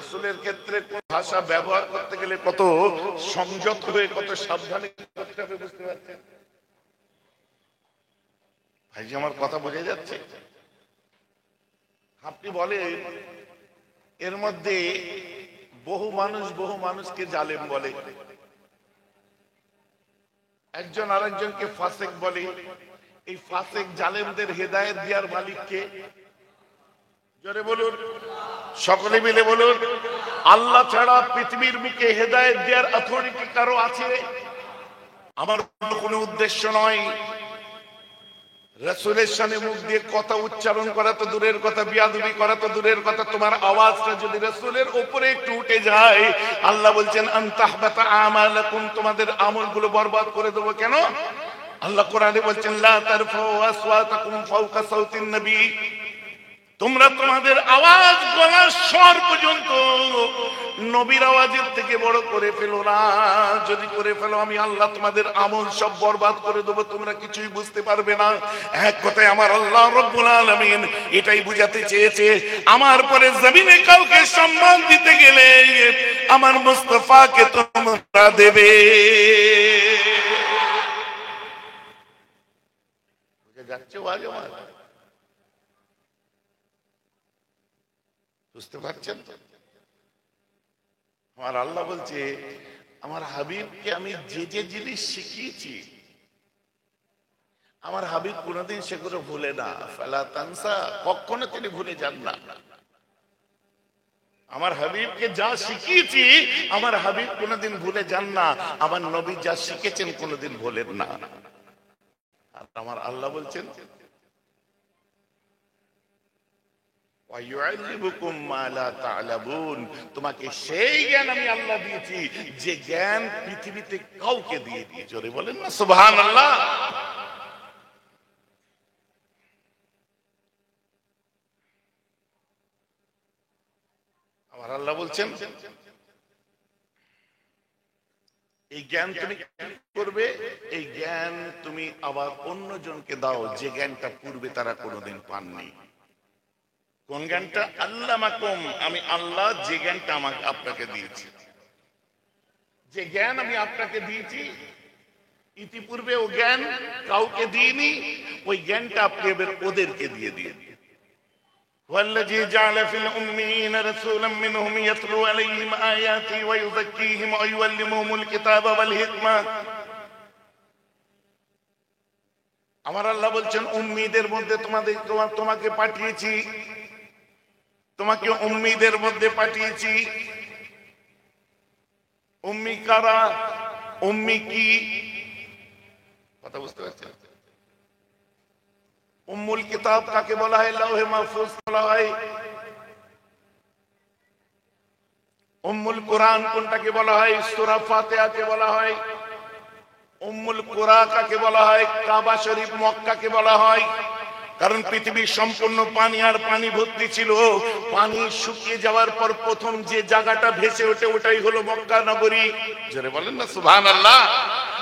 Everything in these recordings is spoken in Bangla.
রসুলের ক্ষেত্রে ভাষা ব্যবহার করতে গেলে কত সংযত হয়ে কত সাবধানে করতে হবে, বুঝতে পারছেন ভাইজি? আমার কথা বোঝা যাচ্ছে? আপনি বলেন এর মধ্যে বহু মানুষকে জালেম বলে, একজন আরেকজনকে ফাসেক বলে। এই ফাসেক জালেমদের হেদায়েত দেওয়ার মালিক কে? জোরে বলুন, সকলে মিলে বলুন। আল্লাহ ছাড়া পৃথিবীর বুকে হেদায়েত দেওয়ার অথরিটি কারো আছে? আমার কোনো উদ্দেশ্য নয় রাসূলের শানে মুখ দিয়ে কথা উচ্চারণ করা তো দূরের কথা, বিয়াদবি করা তো দূরের কথা, তোমার আওয়াজটা যদি রাসূলের উপরে একটু উঠে যায়, আল্লাহ বলছেন আনতাহবাতা আমালাকুম, তোমাদের আমলগুলো বরবাদ করে দেবো। কেন? আল্লাহ কোরআনে বলছেন লা তারফাউ আসওয়াতাকুম ফাওকা সাউতিন নবী, তোমরা তোমাদের আওয়াজ গলার স্বর পর্যন্ত নবীর আওয়াজের থেকে বড় করে ফেলো না। যদি করে ফেলো আমি আল্লাহ তোমাদের আমল সব বরবাদ করে দেবো, তোমরা কিছুই বুঝতে পারবে না। এক কথায় আমার আল্লাহ রব্বুল আলামিন এটাই বুঝাতে চেয়েছে, আমার পরে জমিনে কাউকে সম্মান দিতে গেলে আমার মুস্তাফাকে তোমরা দেবে। বুঝে যাচ্ছে আওয়াজ আমার? বুঝতে পারছেন তো? আমার আল্লাহ বলছে আমার হাবিবকে আমি যে যে জিনিস শিখিয়েছি আমার হাবিব কোনোদিন সেগুলো ভুলে না। ফালা তানসা, কখনো তিনি ভুলে যান না। আমার হাবিবকে যা শিখিয়েছি আমার হাবিব কোনোদিন ভুলে যান না, আমার নবী যা শিখেছেন কোনোদিন ভুলেন না। আর আমার আল্লাহ বলছেন তোমাকে সেই জ্ঞান আমি আল্লাহ দিয়েছি যে জ্ঞান পৃথিবীতে কাউকে দিয়ে দিই। জোরে বলেন না সুবহানাল্লাহ। আমার আল্লাহ বলছেন এই জ্ঞান তুমি করবে, এই জ্ঞান তুমি আবার অন্যজনকে দাও যে জ্ঞানটা পূর্বে তারা কোনোদিন পাননি। কোন জ্ঞানটা? আল্লামাকুম, আমি আল্লাহ যে জ্ঞানটা আমাকে আপনাকে দিয়েছি, যে জ্ঞান আমি আপনাকে দিয়েছি ইতিপূর্বে ও জ্ঞান কাউকে দিইনি, ওই জ্ঞানটা আপনি এবার ওদেরকে দিয়ে দিয়ে। والذي جعل في الأميين رسولا منهم يتلو عليهم آياته ويزكيهم ويعلمهم الكتاب والحكمة। আমার আল্লাহ বলছেন উম্মীদের মধ্যে তোমাকে পাঠিয়েছি, তোমাকে উম্মীদের মধ্যে পাঠিয়েছি। উম্মি কারা? উম্মি কি? কথা বুঝতে পারছেন? উম্মুল কিতাব কাকে বলা হয়? লাউহে মাহফুজ বলা হয়। উম্মুল কোরআন কোনটাকে বলা হয়? সূরা ফাতিহাকে বলা হয়। উম্মুল কুরা কাকে বলা হয়? কাবা শরীফ মক্কাকে বলা হয়। কারণ পৃথিবীর সম্পূর্ণ পানি আর পানি ভর্তি ছিল, পানি শুকিয়ে যাওয়ার পর প্রথম যে জায়গাটা ভেসে ওঠে ওটাই হলো মক্কা নগরী। জোরে বলেন না সুবহানাল্লাহ।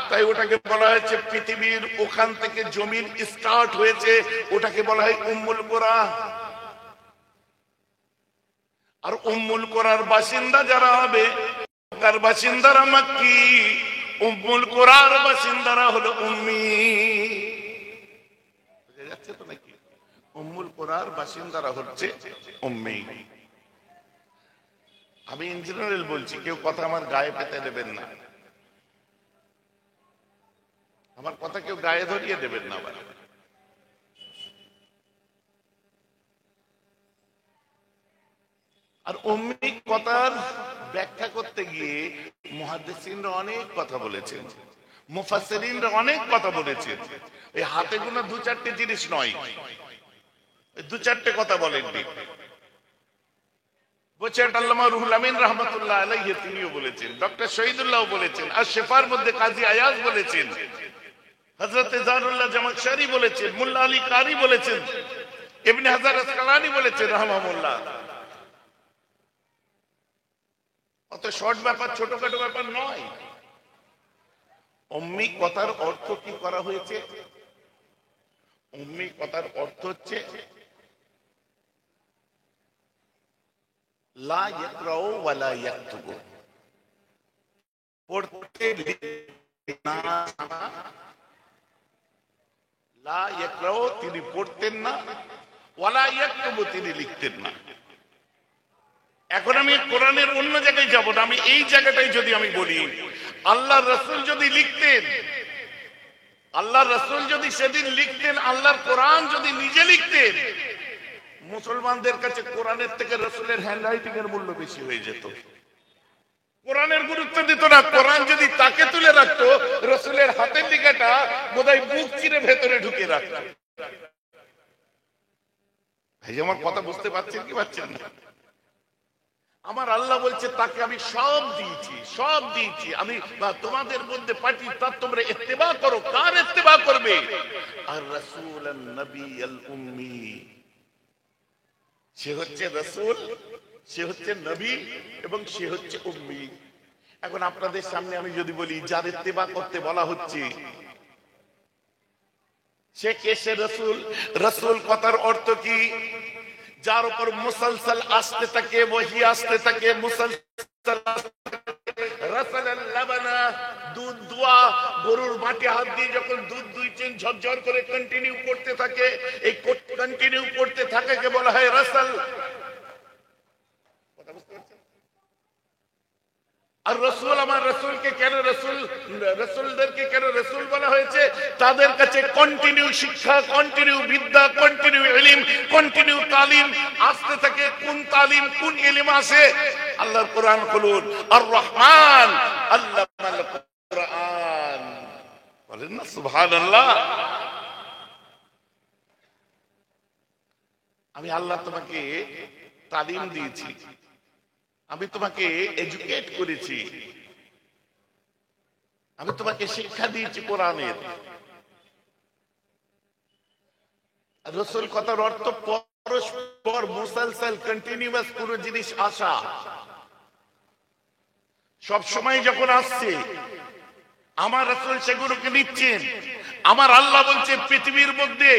তাই ওটাকে বলা হয়েছে পৃথিবীর ওখান থেকে জমিন স্টার্ট হয়েছে, ওটাকে বলা হয় উম্মুল কুরা। আর উম্মুল কুরার বাসিন্দা যারা হবে, মক্কার বাসিন্দারা মক্কি, উম্মুল কুরার বাসিন্দারা হলো উম্মি। বুঝা যাচ্ছে তো নাকি? উম্মুল কুরার বাসিন্দারা হচ্ছে উম্মি। আমি ইন জেনারেল বলছি, কেউ কথা আমার গায়ে পেতে দেবেন না, আমার কথা কেউ গায়ে ধরিয়ে দেবেন না। আবার আর উম্মি কথার ব্যাখ্যা করতে গিয়ে মুহাদ্দিসিনরা অনেক কথা বলেছেন, মুফাসসিরিনরা অনেক কথা বলেছেন। এই হাতে গোনা দু চারটে জিনিস নয়, দু চারটে কথা বলেননি। বলছেন আল্লামা রুহুল আমিন রাহমাতুল্লাহ আলাইহি তিনিও বলেছেন, ডক্টর শহীদুল্লাহ বলেছেন, আর শেফার মধ্যে কাজী আয়াজ বলেছেন, হযরত জারুল্লাহ জামাখশারি বলেছেন, মোল্লা আলী কারি বলেছেন, ইবনে হাজার আসকালানি বলেছেন রাহমাহুল্লাহ। অত শর্ট ব্যাপার, ছোটখাটো ব্যাপার নয়। উম্মি কথার অর্থ কি করা হয়েছে? উম্মি কথার অর্থ হচ্ছে লা ইয়াকরাউ ওয়া লা ইয়াকতুবু, পড়তে লিখতে না। লা ইয়াকরাউ তিনি পড়তেন না, ওয়া লা ইয়াকতুবু তিনি লিখতেন না। এখন আমি কোরআনের অন্য জায়গায় যাব না, আমি এই জায়গাটাই যদি আমি বলি, আল্লাহর রাসূল যদি লিখতেন, আল্লাহর রাসূল যদি সেদিন লিখতেন, আল্লাহর কোরআন যদি নিজে লিখতেন, মুসলমানদের কাছে কোরআনের থেকে রাসূলের হ্যান্ডরাইটিং এর মূল্য বেশি হয়ে যেত। কোরআনের গুরুত্ব দিত না। কোরআন যদি তাকে তুলে রাখতো, রাসূলের হাতের লেখাটা বোধহয় বুক চিরে ভেতরে ঢুকে রাখত। ভাই আমার কথা বুঝতে পারছেন কি পারছেন না? আমার আল্লাহ বলছে তাকে আমি সব দিয়েছি, সব দিয়েছি আমি, তোমাদের মধ্যে পাঠিয়ে তার তোমরা ইত্তেবা করো। কার ইত্তেবা করবে? আর রাসূল নবী আল উম্মি, সে হচ্ছে রাসূল, সে হচ্ছে নবী এবং সে হচ্ছে উম্মি। এখন আপনাদের সামনে আমি যদি বলি যার ইত্তেবা করতে বলা হচ্ছে সে কে? সে রাসূল। রাসূল কথার অর্থ কি? যার উপর মুসলসল আসতে থাকে, ওহী আসতে থাকে, মুসলসল রাসালাল লাবানা, দুধ দোয়া, গরুর মাটি হাত দিয়ে যখন দুধ দুইছেন ঝরঝর করে কন্টিনিউ করতে থাকে, এই কন্টিনিউ করতে থাকাকে বলা হয় রাসাল। কথা বুঝতে পারছেন? আর রাসূল, আমার রাসূলকে কেন রাসূল, রাসূলদেরকে কেন রাসূল বলা হয়েছে? তাদের কাছে কন্টিনিউ শিক্ষা, কন্টিনিউ বিদ্যা, কন্টিনিউ ইলম, কন্টিনিউ তালিম আসতে থাকে। কোন তালিম, কোন ইলম আসে? আল্লাহর কোরআন খুলুন, আর রহমান আল্লামাল কোরআন, বলেন না সুবহানাল্লাহ। আমি আল্লাহ তোমাকে তালিম দিয়েছি, আমি তোমাকে এডুকেট করেছি, আমি তোমাকে শিক্ষা দিয়েছি কোরআনের। রাসূল কথার অর্থ পরস্পর মুসলসল কন্টিনিউয়াস কোন জিনিস আসা, সব সময় যখন আসছে আমার রাসূল সেগুলোকে নিচ্ছেন। আমার আল্লাহ বলছে পৃথিবীর মধ্যে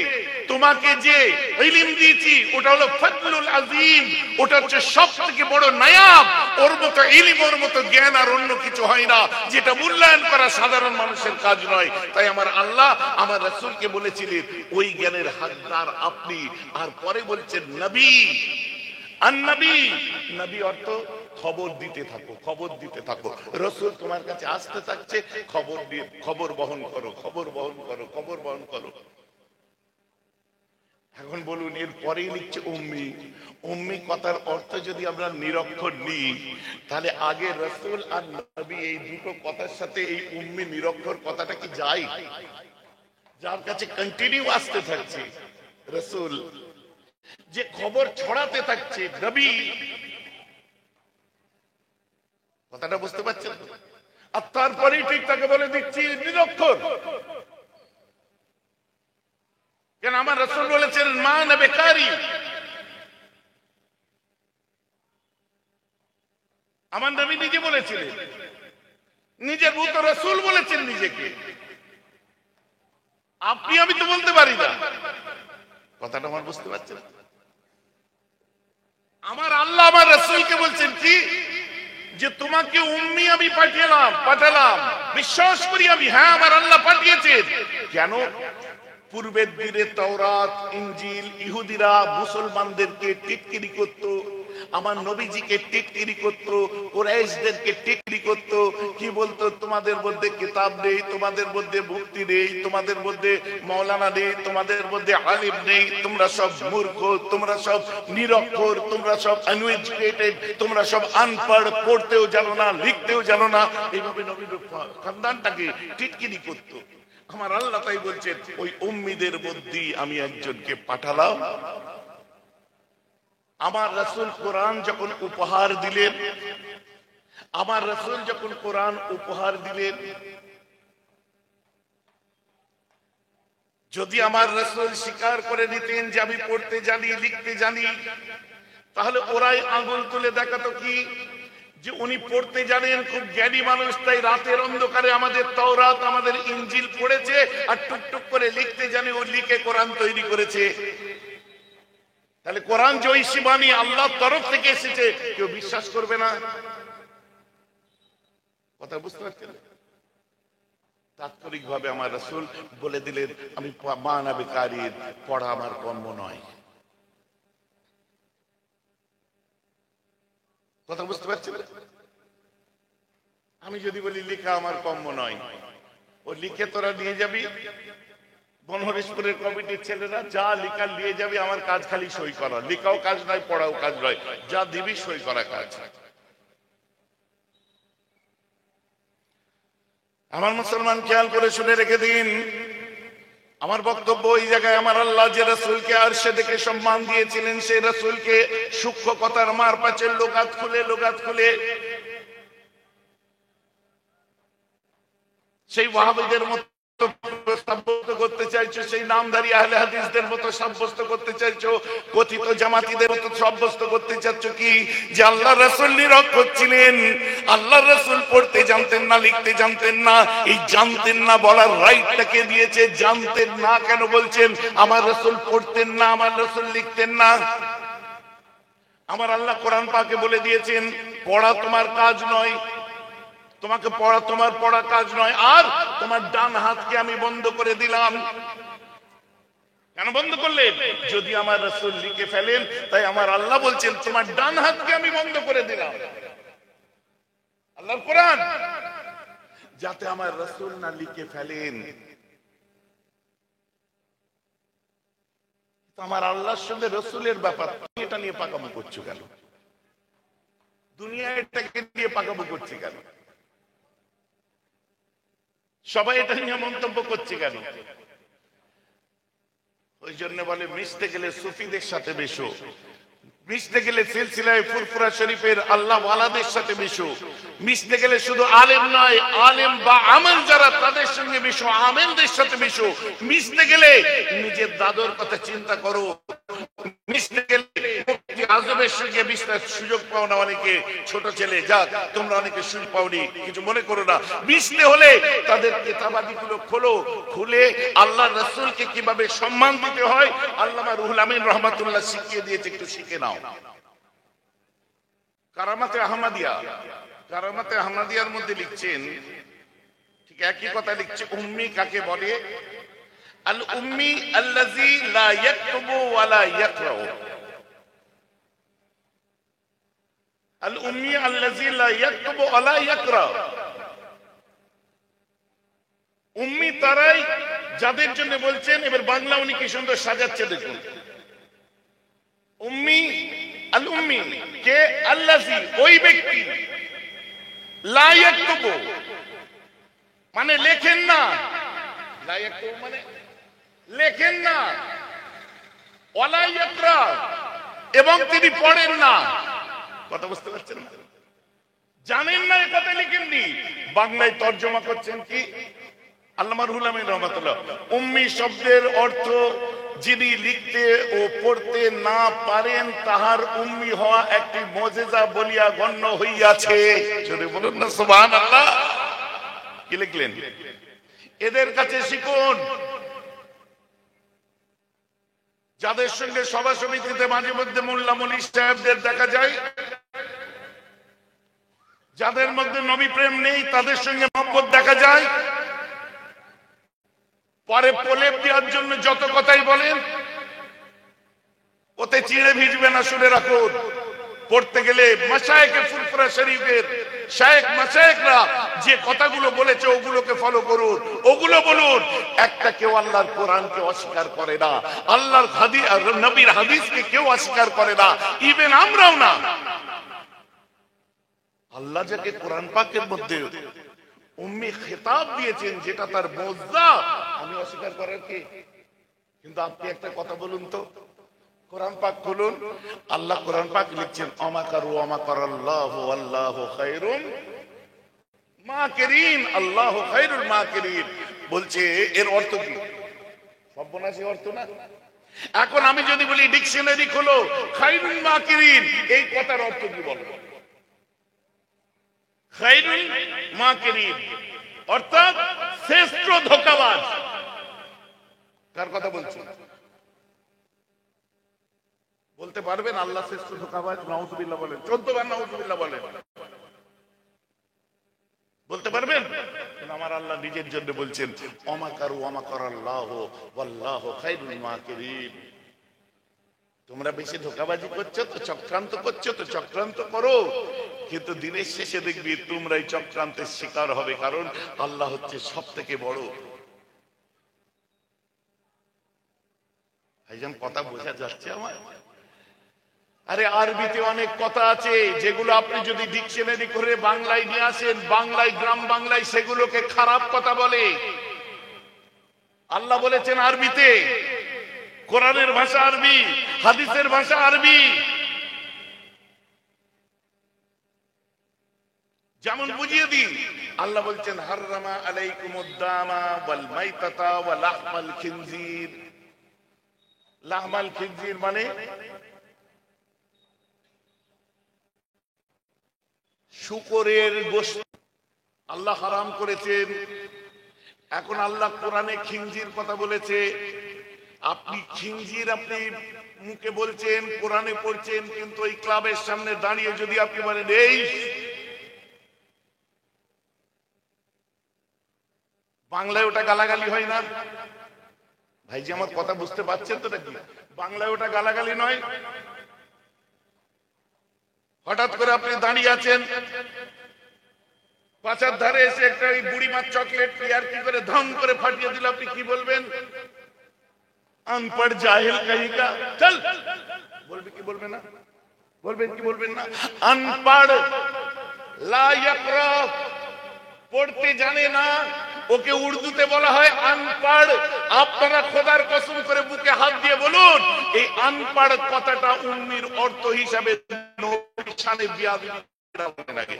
তোমাকে যে ইলম দিয়েছি ওটা হলো ফজলুল আযীম, ওটা হচ্ছে সবথেকে বড় নায়াব। ওর মতো ইলম, ওর মতো জ্ঞান আর অন্য কিছু হয় না, যেটা মূল্যায়ন করা সাধারণ মানুষের কাজ নয়। তাই আমার আল্লাহ আমার রাসূলকে বলেছিলেন ওই জ্ঞানের হকদার আপনি। আর পরে বলছেন নবী, আর নবী, নবী অর্থ খবর দিতে থাকো, খবর দিতে থাকো। রাসূল তোমার কাছে আসতে থাকছে, খবর দিয়ে, খবর বহন করো, খবর বহন করো, খবর বহন করো। এখন বলুন এর পরেই লিখছে উম্মি। উম্মি কথার অর্থ যদি আমরা নিরক্ষর নিই, তাহলে আগে রাসূল আর নবী এই দুটো কথার সাথে এই উম্মি নিরক্ষর কথাটা কি যায়? যার কাছে কন্টিনিউ আসতে থাকছে রাসূল, যে খবর ছড়াতে থাকছে নবী। কথাটা বুঝতে পারছেন? আর তারপরেই ঠিক তাকে বলে দিচ্ছি নিরক্ষর। কেন? আমার রাসূল বলেছেন মা না বেকারি। আমার নবী নিজে বলেছিলেন, নিজের মতো রাসূল বলেছেন নিজেকে। আপনি আমি তো বলতে পারি না। কথাটা আমার বুঝতে পারছেন? আমার আল্লাহ আমার রাসূলকে বলছেন কি, যে তোমাকে উম্মি আমি পাঠালাম। বিশ্বাস করি আমি, হ্যাঁ আমার আল্লাহ পাঠিয়েছেন। কেন? পূর্বের দিনে তাওরাত, ইনজিল, ইহুদিরা মুসলমানদেরকে টিটকিরি করত, আমার নবীজিকে টিটকিরি করত, কুরাইশদেরকে টিটকিরি করত। কি বলতো? তোমাদের মধ্যে কিতাব নেই, তোমাদের মধ্যে মুফতি নেই, তোমাদের মধ্যে মাওলানা নেই, তোমাদের মধ্যে আলিম নেই, তোমরা সব মূর্খ, তোমরা সব নিরক্ষর, তোমরা সব আনএডুকেটেড, তোমরা সব আনপড়, পড়তেও জানো না, লিখতেও জানো না। এইভাবে নবীর খানদানটাকে টিটকিরি করত। আমার আল্লাহ তাই বলছেন ওই উম্মিদের মধ্যে আমি একজনকে পাঠালাম। আমার রাসূল কোরআন যখন উপহার দিলেন, আমার রাসূল যখন কোরআন উপহার দিলেন, যদি আমার রাসূল স্বীকার করে নিতেন যে আমি পড়তে জানি, লিখতে জানি, তাহলে ওরাই আঙ্গুল তুলে দেখাতো কি, যে উনি পড়তে জানেন, খুব জ্ঞানী মানুষ, তাই রাতের অন্ধকারে আমাদের তাওরাত, আমাদের ইনজিল পড়েছে, আর টুকটুক করে লিখতে জানে, ও লিখে কোরআন তৈরি করেছে। তাহলে কোরআন যে ঐশী বাণী আল্লাহর তরফ থেকে এসেছে, কেউ বিশ্বাস করবে না? কথা বুঝতে পারছেন? তাৎক্ষণিক ভাবে আমার রাসূল বলে দিলেন, আমি মানাবে কারির, পড়া আমার কর্ম নয়। কথা বুঝতে পারছেন? আমি যদি বলি লেখা আমার কর্ম নয়, ও লিখে তোরা নিয়ে যাবি, বনহরিশপুরের কমিটির ছেলেরা যা লিখা নিয়ে যাবি, আমার কাজ খালি সই করা। লেখাও কাজ নয়, পড়াও কাজ নয়, যা দিবি সই করা কাজ। আমার মুসলমান খেয়াল করে শুনে রেখে দিন, আমার বক্তব্য এই জায়গায়, আমার আল্লাহ যে রাসূলকে আরশে দেখে সম্মান দিয়েছিলেন, সেই রাসূলকে সূক্ষ্ম কথার মারপ্যাচের লোগাত খুলে সেই ওয়াহাবীদের মতো সাব্যস্ত করতে চাইছো, সেই নামধারী আহলে হাদিসদের মতো সাব্যস্ত করতে চাইছো, কথিত জামাতিদের মতো সাব্যস্ত করতে চাচ্ছ কি যে আল্লাহ রাসূল নিরক্ষর ছিলেন, আল্লাহ রাসূল পড়তে জানতেন না, লিখতে জানতেন না। এই জানতেন না বলার রাইটটাকে দিয়েছে। জানতেন না কেন বলছেন? আমার রাসূল পড়তেন না, আমার রাসূল লিখতেন না। আমার আল্লাহ কোরআন পাকে বলে দিয়েছেন, পড়া তোমার কাজ নয়, তোমাকে পড়া, তোমার পড়া কাজ নয়। আর তোমার ডান হাতকে আমি বন্ধ করে দিলাম। কেন বন্ধ করলেন? যদি আমার রাসূল লিখে ফেলেন, তাই আমার আল্লাহ বলছেন তোমার ডান হাতকে আমি বন্ধ করে দিলাম। আল্লাহর কোরআন, যাতে আমার রাসূল না লিখে ফেলেন। আমার আল্লাহর সঙ্গে রাসূলের ব্যাপার, এটা নিয়ে পাকামো করছো কেন? দুনিয়া এটাকে নিয়ে পাকামো করছে কেন? সবাই এটা নিয়ে মন্তব্য করছে কেন? ওই জন্য বলে মিশতে গেলে সুফিদের সাথে মেশো, মিশতে গেলে সিলসিলায়ে ফুরফুরা শরীফের আল্লাহ ওয়ালাদের সাথে মিশো, মিশতে গেলে শুধু আলেম নয়, আলেম বা আমল যারা তাদের সঙ্গে মিশো, আমেলদের সাথে মিশো। মিশতে গেলে নিজের দাদুর কথা চিন্তা করো। মিশতে গেলে মুফতি আজমের সঙ্গে মিশতে সুযোগ পাও না অনেকে, ছোট ছেলে, যাক তোমরা অনেকে সুযোগ পাওনি, কিছু মনে করো না। মিশতে হলে তাদের কিতাবাদিগুলো খোলো, খুলে আল্লাহর রাসূলকে কিভাবে সম্মান দিতে হয় আল্লামা রুহুল আমিন রাহমাতুল্লাহ শিখিয়ে দিয়েছে, একটু শিখে নাও। কারামাতে আহমদিয়া, কারামাতে আহমদিয়ার মধ্যে লিখছেন, ঠিক একই কথা লিখছে, উম্মি কাকে বলে? আল উম্মি আল্লাযী লা ইয়াকতুবু ওয়া লা ইয়াকরাউ। আল উম্মি আল্লাযী লা ইয়াকতুবু ওয়া লা ইয়াকরাউ। উম্মি তারাই যাদের জন্য বলছেন, এবার বাংলা উনি কি সুন্দর সাজাচ্ছে দেখুন। উম্মি, আল উম্মি কে? আল্লাযী, ওই ব্যক্তি, লা ইয়াকতুবু মানে লেখেন না, লা ইয়াকতুবু মানে লেখেন না, ওয়ালা ইয়াকরা এবং তিনি পড়েন না। কথা বুঝতে পারছেন না? জানেন না, এই কথা লিখেননি। বাংলায় তর্জমা করছেন কি আল্লামা রুহুল আমিন রাহমাতুল্লাহ, উম্মি শব্দের অর্থ যিনি লিখতে ও পড়তে না পারেন তাহার উম্মি হওয়া একটি মুজিজা বলিয়া গণ্য হইয়াছে। যদি বলুন না সুবহানাল্লাহ। কি লিখলেন? এদের কাছে শিখুন, যাদের সঙ্গে সভা সমিতিতে মাঝে মধ্যে মোল্লা মলি সাহেবদের দেখা যায়, যাদের মধ্যে নবী প্রেম নেই তাদের সঙ্গে মহব্বত দেখা যায়, পরে প্রলেপ দেওয়ার জন্য যত কথাই বলেন, ওতে চিড়ে ভিজবে না, শুনে রাখুন। পড়তে গেলে মাশায়েখে ফুরফুরা শরীফের শায়েখ মাশায়েখরা যে কথাগুলো বলেছে ওগুলোকে ফলো করুন, ওগুলো বলুন। একটা কেউ আল্লাহর কোরআনকে অস্বীকার করে না, আল্লাহর হাদিস নবীর হাদিসকে কেউ অস্বীকার করে না, ইভেন আমরাও না। আল্লাহ যাকে কোরআন পাকের মধ্যে উম্মি খেতাব দিয়েছেন, যেটা তার মুআজ্জা, আমি অস্বীকার করার কি? কিন্তু আপনি একটা কথা বলুন তো, কোরআন পাক খুলুন, আল্লাহ কোরআন পাক লিখছেন আমাকারু আমাকারাল্লাহু ওয়াল্লাহু খায়রুল মাকিরিন, আল্লাহু খায়রুল মাকিরিন বলছে। এর অর্থ কি? সর্বনাশী অর্থ না? এখন আমি যদি বলি ডিকশনারি খোলো, খায়রুল মাকিরিন, এই কথার অর্থ কি বলবো? খায়রুল মাকিরিন অর্থাৎ শ্রেষ্ঠ বলতে পারবেন আল্লাহ শ্রেষ্ঠ ধোঁকাবাজ? নাউযুবিল্লাহ বলেন, 14 বার নাউযুবিল্লাহ বলেন। বলতে পারবেন? আমার আল্লাহ নিজের জন্য বলছেন অমাকারু অমাকারাল্লাহু ওয়াল্লাহু খায়রুল মাকিরিন। তোমরা বেশি ধোঁকাবাজি করছো তো, চক্রান্ত করছো তো চক্রান্ত করো, কিন্তু দিনের শেষে দেখবি তোমরাই চক্রান্তের শিকার হবে, কারণ আল্লাহ হচ্ছে সব থেকে বড়। ভাইজান কথা বোঝা যাচ্ছে আমার? আরে আরবিতে অনেক কথা আছে যেগুলো আপনি যদি ডিকশনারি করে বাংলায় নিয়ে আসেন, বাংলায় গ্রাম বাংলায় সেগুলোকে খারাপ কথা বলে। আল্লাহ বলেছেন আরবিতে, কোরআনের ভাষা আরবি, হাদিসের ভাষা আরবি। যেমন বুঝিয়ে দিন, আল্লাহ বলছেন হাররামা আলাইকুমুদ দামা ওয়াল মাইতাতা ওয়া লাহমাল খিনজির। লাহমাল খিনজির মানে শুকরের গোশত আল্লাহ হারাম করেছেন। এখন আল্লাহ কোরআনে খিনজির কথা বলেছে, আপনি খিনজির আপনি মুখে বলছেন, কোরআনে পড়ছেন, কিন্তু ওই ক্লাবের সামনে দাঁড়িয়ে যদি আপনি বলেন এই বাংলায়, ওটা গালাগালি হয় না? ভাইজি আমার কথা বুঝতে পারছেন তো নাকি? বাংলায় ওটা গালাগালি নয়? হঠাৎ করে আপনি দাঁড়িয়ে আছেন, পাঁচার ধারে এসে একটা ওই বুড়ি মাছ চকলেট আর কি করে ধম করে ফাটিয়ে দিল, আপনি কি বলবেন? আনপড় জাহিল কহিকা চল, বলবে কি বলবে না? বলবেন কি বলবেন না? আনপড় লা ইয়াকরা, পড়তে জানে না, ওকে উর্দুতে বলা হয় আনপড়। আপনারা খোদার কসম করে বুকে হাত দিয়ে বলুন, এই আনপড় কথাটা উম্মির অর্থ হিসাবে নবীর শানে বিয়াদবি লাগে।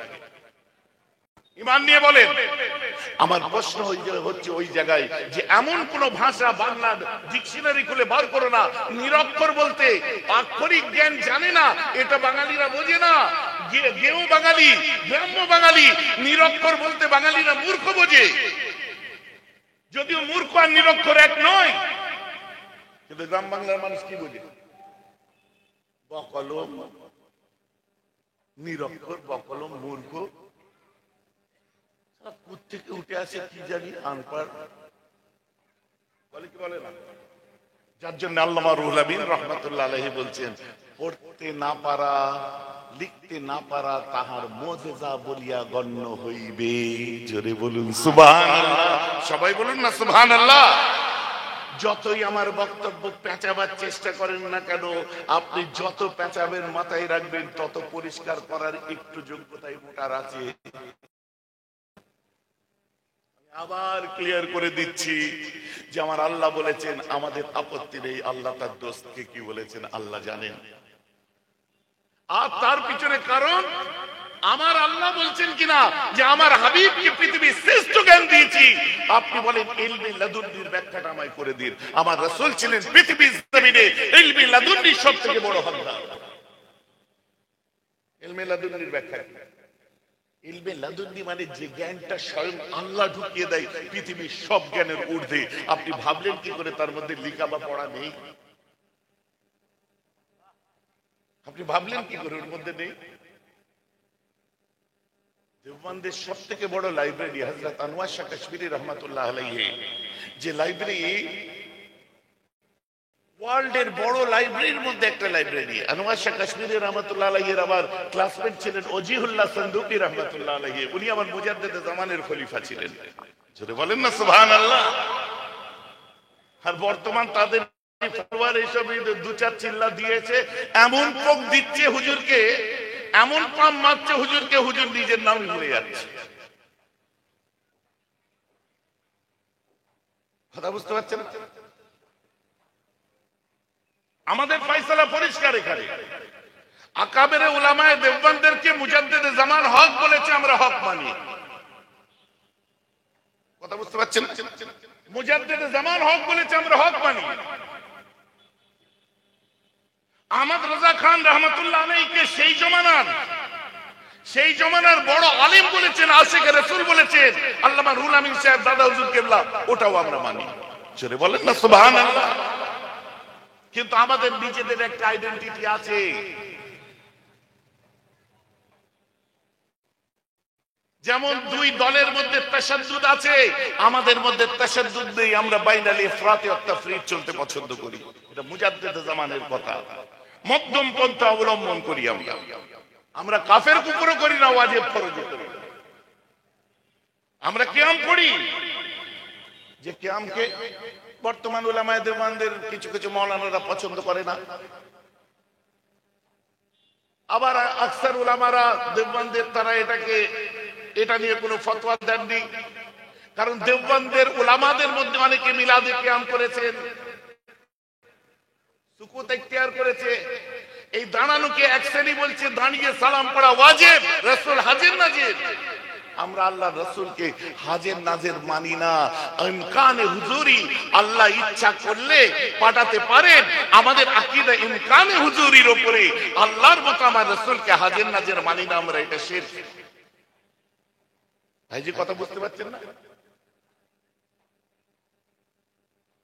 ইমান নিয়ে বলেন। আমার প্রশ্ন হচ্ছে ওই জায়গায় যে এমন কোন ভাষা বাংলার ডিকশনারি খুলে বার করো না, নিরক্ষর বলতে আক্ষরিক জ্ঞান জানে না, এটা বাঙালিরা বোঝে না। গেও বাঙালি, গ্রাম্য বাঙালি, নিরক্ষর বলতে বাঙালিরা মূর্খ বোঝে। যদিও মূর্খ আর নিরক্ষর এক নয়, কিন্তু গ্রাম বাংলার মানুষ কি বোঝে? বকলম, নিরক্ষর, বকলম, মূর্খ, থেকে উঠে আসে কি জানি আনপড় বলে, কি বলে না? যার জন্য আল্লামা রুহুল আমিন রাহমাতুল্লাহ আলাইহি বলছেন, পড়তে না পারা, লিখতে না পারা তাহার মুজিজা বলিয়া গণ্য হইবে। জোরে বলুন সুবহানাল্লাহ। সবাই বলুন না সুবহানাল্লাহ। যতই আমার বক্তব্য পেঁচাবার চেষ্টা করেন না কেন, আপনি যত পেঁচাবেন মাথায় রাখবেন তত পরিষ্কার করার একটু যোগ্যতাই মোটার আছে। আবার ক্লিয়ার করে দিচ্ছি যে আমার আল্লাহ বলেছেন আমাদের আপত্তি নেই, আল্লাহ তার দোস্তকে কি বলেছেন আল্লাহ জানেন। আর তার পিছনে কারণ আমার আল্লাহ বলছেন কিনা যে আমার হাবিবকে পৃথিবীর শ্রেষ্ঠ জ্ঞান দিয়েছি। আপনি বলেন ইলমে লাদুন্নির ব্যাখ্যাটা আমায় করে দিন। আমার রাসূল ছিলেন পৃথিবীর জমিনে ইলমে লাদুন্নির সবথেকে বড় হকদার। ইলমে লাদুন্নির ব্যাখ্যা কি? ইলমে লাদুন্নি মানে যে জ্ঞানটা স্বয়ং আল্লাহ ঢুকিয়ে দেয় পৃথিবীর সব জ্ঞানের ঊর্ধ্বে। আপনি ভাবলেন কি করে তার মধ্যে লেখা বা পড়া নেই? আপনি ভাবলেন কি করে ওর মধ্যে নেই? দেওবন্দের সব থেকে বড় লাইব্রেরি হযরত আনোয়ার শাহ কাশ্মীরি রহমাতুল্লাহ আলাইহি, যে লাইব্রেরি ওয়ার্ল্ডের বড় লাইব্রেরির মধ্যে একটা লাইব্রেরি। আনোয়ার শাহ কাশ্মীরি রহমাতুল্লাহ আলাইহির আমার ক্লাসমেট ছিলেন ওজিহুল্লাহ সন্দুকি রহমাতুল্লাহ আলাইহি, উনি আমার মুজাদ্দিদে জামানের খলিফা ছিলেন। জোরে বলেন না সুবহানাল্লাহ। আর বর্তমান তাদের ফলোয়ার এইসব দু চার চিল্লা দিয়েছে, এমন পোক দিচ্ছে হুজুরকে, এমন পাম মারছে হুজুরকে, হুজুর নিজের নাম ভুলে যাচ্ছে। কথা বুঝতে পারছেন? আমাদের ফয়সালা পরিষ্কার এখানে। আকাবেরে উলামায়ে দেওবন্দেরকে মুজাদ্দিদে জামান হক বলেছে, আমরা হক মানি। কথা বুঝতে পারছেন? মুজাদ্দিদে জামান হক বলেছে, আমরা হক মানি। আহমদ রাজা খান রহমতুল্লাহ আলাইহিকে সেই জমানার বড় আলিম বলেছেন, আশিকে রাসূল বলেছেন, আল্লামা রুহুল আমিন সাহেব দাদা হুজুর কেবলা, ওটাও আমরা মানি। জোরে বলেন না সুবহানাল্লাহ। কিন্তু আমাদের নিজেদের একটা আইডেন্টিটি আছে। যেমন দুই দলের মধ্যে তাশাদ্দুদ আছে, আমাদের মধ্যে তাশাদ্দুদ নেই। আমরা বাইনাল ইফরাত ওয়া তাফরীত চলতে পছন্দ করি। এটা মুজাদ্দিদ জামানের কথা। মধ্যম পন্থা অবলম্বন করি আমরা। আমরা কাফের কুফরও করি না, ওয়াজিব ফরজও করি না। আমরা কিয়াম পড়ি, যে কিয়ামকে বর্তমান উলামায়ে দেওবন্দের কিছু কিছু মাওলানারা পছন্দ করে না। আবার আকসার উলামারা দেওবন্দের তারা এটা নিয়ে কোনো ফতোয়া দেননি, কারণ দেওবন্দের উলামাদের মধ্যে অনেকে মিলাদে কিয়াম করেছেন, সুকুত ইখতিয়ার করেছে। এই দাঁড়ানোকে এক শ্রেণী বলছে দাঁড়িয়ে সালাম পড়া ওয়াজিব, রাসূল হাজির নাজির। আমরা আল্লাহ রাসূলকে হাজির নাজির মানি না। ইমকানে হুজুরি, আল্লাহ ইচ্ছা করলে পাঠাতে পারেন। আমাদের আকীদা ইমকানে হুজুরির উপরে, আল্লাহর মতো আমার রাসূলকে হাজির নাজির মানি না আমরা, এটা শিরক। ভাই যে কথা বুঝতে পারছেন না?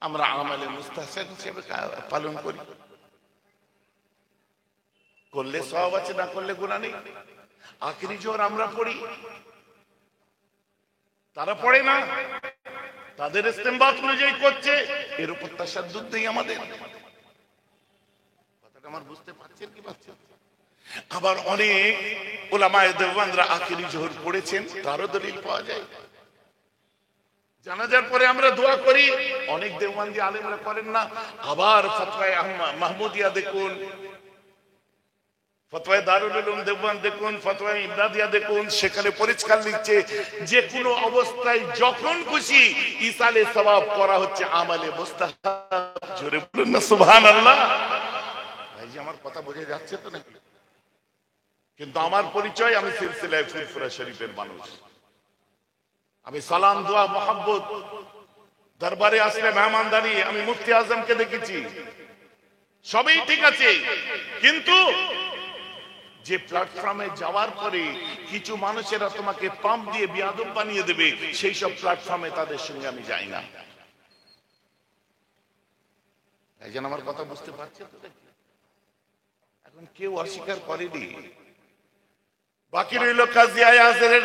আমরা আমালে মুস্তাহসান হিসেবে পালন করি, করলে সওয়াব আছে, না করলে গুনাহ নেই। আখিরি জোহর আমরা পড়ি, তারা পড়ে না, তাদের ইস্তেমবাত অনুযায়ী করছে, এর উপর তাশাদ্দুদ নেই আমাদের। কথাটা আমার বুঝতে পারছেন কি পারছেন? আবার অনেক উলামায়ে দেওবন্দরা আখিরি জোহর পড়েছেন, তারও দলিল পাওয়া যায়। জানাজার পরে আমরা দোয়া করি, অনেক দেওবন্দি আলেমরা করেন না। আবার ফতোয়ায়ে মাহমুদিয়া দেখুন, ফতোয়ায়ে দারুল উলুম দেওবন্দ দেখুন, ফতোয়ায়ে ইমদাদিয়া দেখুন, সেখানে পরিষ্কার লিখছে যে কোনো অবস্থায় যখন খুশি ইসালে সওয়াব করা হচ্ছে আমালে মুস্তাহাব। জোরে বলুন না সুবহানাল্লাহ। ভাই যে আমার কথা বোঝা যাচ্ছে তো নাকি? কিন্তু আমার পরিচয়, আমি সিলসিলায়ে ফুরফুরা শরীফের মানুষ। আমি সালাম, দোয়া, মোহাব্বত, দরবারে আসলে মেহমানদারি, আমি মুফতি আজমকে দেখেছি, সবই ঠিক আছে। কিন্তু যে প্ল্যাটফর্মে যাওয়ার পরে কিছু মানুষেরা তোমাকে পাম্প দিয়ে বিয়াদব বানিয়ে দেবে, সেই সব প্ল্যাটফর্মে তাদের সঙ্গে আমি যাই না। এই জন্য আমার কথা বুঝতে পারছে তো? এখন কেউ অস্বীকার করেনি। বাকি রইল কাজী আয়াজের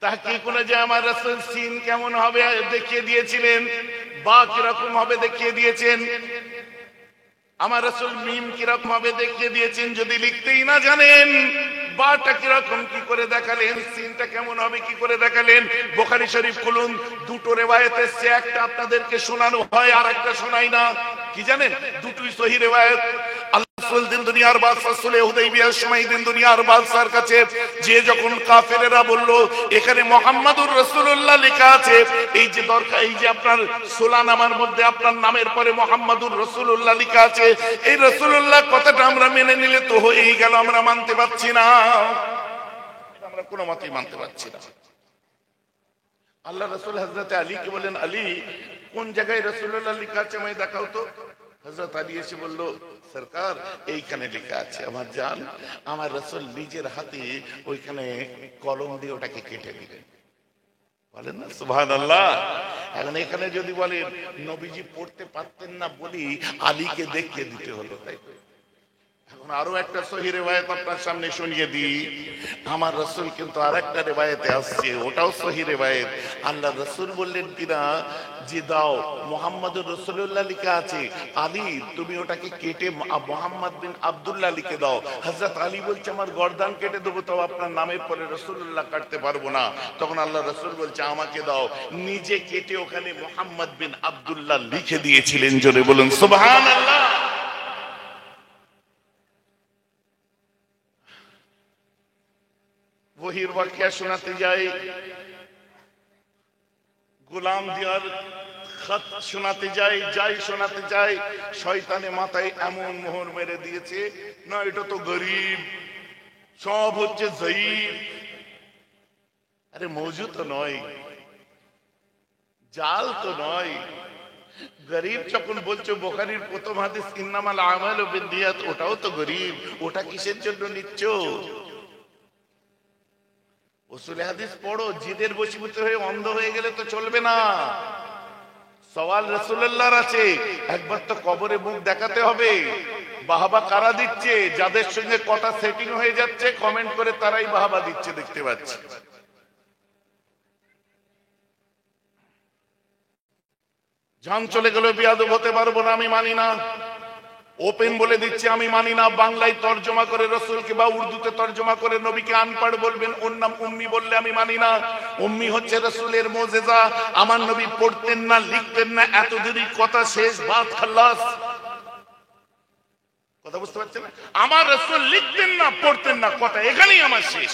তাহকিক অনুযায়ী আমার রাসূল সিন কেমন হবে দেখিয়ে দিয়েছিলেন, বা কিরকম হবে দেখিয়ে দিয়েছেন। আমার রাসূল মিম কিরকম হবে দেখিয়ে দিয়েছেন। যদি লিখতেই না জানেন, বাটা কিরকম কি করে দেখালেন, সিনটা কেমন হবে কি করে দেখালেন। বুখারী শরীফ খুলুন, দুটো রিওয়ায়াত এসেছে, একটা আপনাদেরকে শোনানো হয় আর একটা শোনাই না। কি জানেন? দুটোই সহিহ রিওয়ায়াত। রাসূল দিন দুনিয়ার বাদশাহ সুলহ হুদাইবিয়ার সময় দিন দুনিয়ার বাদশার কাছে যে যখন কাফেরেরা বলল এখানে মুহাম্মাদুর রাসূলুল্লাহ লেখা আছে, এই যে দরকার, এই যে আপনার সুলানামার মধ্যে আপনার নামের পরে মুহাম্মাদুর রাসূলুল্লাহ লেখা আছে, এই রাসূলুল্লাহ কথাটা আমরা মেনে নিলে তো হয়েই গেল, আমরা মানতে পারছি না, আমরা কোনো মতেই মানতে পারছি না। আল্লাহ রাসূল হযরত আলীকে বলেন, আলী কোন জায়গায় রাসূলুল্লাহ লেখা আছে আমায় দেখাও তো। হযরত আলী এসে বলল, সরকার এইখানে লেখা আছে। আমার জান, আমার রাসূল নিজের হাতে ওইখানে কলম দিয়ে ওটাকে কেটে দিলেন। বলেন না সুবহানাল্লাহ। এখন এখানে যদি বলেন নবীজি পড়তে পারতেন না বলি আলীকে দেখিয়ে দিতে হলো, তাই তো? এখন আরো একটা সহিহ রিওয়ায়াত আপনার সামনে শুনিয়ে দিই। আমার রাসূল কিন্তু আরেকটা রিওয়ায়াতে আসছে, ওটাও সহিহ রিওয়ায়াত। আল্লাহ রাসূল বললেন কিনা যে দাও, মুহাম্মাদুর রাসূলুল্লাহ লেখা আছে, আলী তুমি ওটাকে কেটে মুহাম্মদ বিন আব্দুল্লাহ লিখে দাও। হযরত আলী বলছে আমার গর্দান কেটে দেবো, তাও আপনার নামের পরে রাসূলুল্লাহ কাটতে পারবো না। তখন আল্লাহ রাসূল বলছে আমাকে দাও। নিজে কেটে ওখানে মুহাম্মদ বিন আব্দুল্লাহ লিখে দিয়েছিলেন। জোরে বলুন সুবহানাল্লাহ। ওহির ওয়াকিয়া শোনাতে যাই, গোলাম দিয়ার খত শোনাতে যাই, যাই শোনাতে যাই, শয়তানে মাথায় এমন মোহর মেরে দিয়েছে, না এটা তো গরিব, সব হচ্ছে জয়ীফ। আরে মওজুদ তো নয়, জাল তো নয়। গরিব যখন বলছো, বুখারীর প্রথম হাদিস ইন্নামাল আমালু বিন্নিয়াত, ওটাও তো গরিব, ওটা কিসের জন্য নিচ্ছ? উসুলে হাদিস পড়ো, জিদের বশীভূত হয়ে অন্ধ হয়ে গেলে তো চলবে না। সওয়াল রাসূলুল্লাহর আছে, একবার তো কবরে মুখ দেখাতে হবে। বাহাবা কারা দিচ্ছে? যাদের সঙ্গে কথা সেটিং হয়ে যাচ্ছে কমেন্ট করে তারাই বাহাবা দিচ্ছে, দেখতে পাচ্ছি। জান চলে গেল, বিয়াদব হতে পারবো না, আমি মানি না। ওপেন বলে দিচ্ছে আমি মানি না। বাংলায় তর্জমা করে রসুলকে বা উর্দুতে তর্জমা করে নবীকে আনপাড় বলবেন, ওর নাম উম্মি বললে আমি মানি না। উম্মি হচ্ছে রসুলের মুজিজা। আমার নবী পড়তেন না, লিখতেন না, এত দেরি কথা শেষ, বাত খালাস। কথা বুঝতে পারছেন না? আমার রসুল লিখতেন না, পড়তেন না, কথা এখানেই আমার শেষ।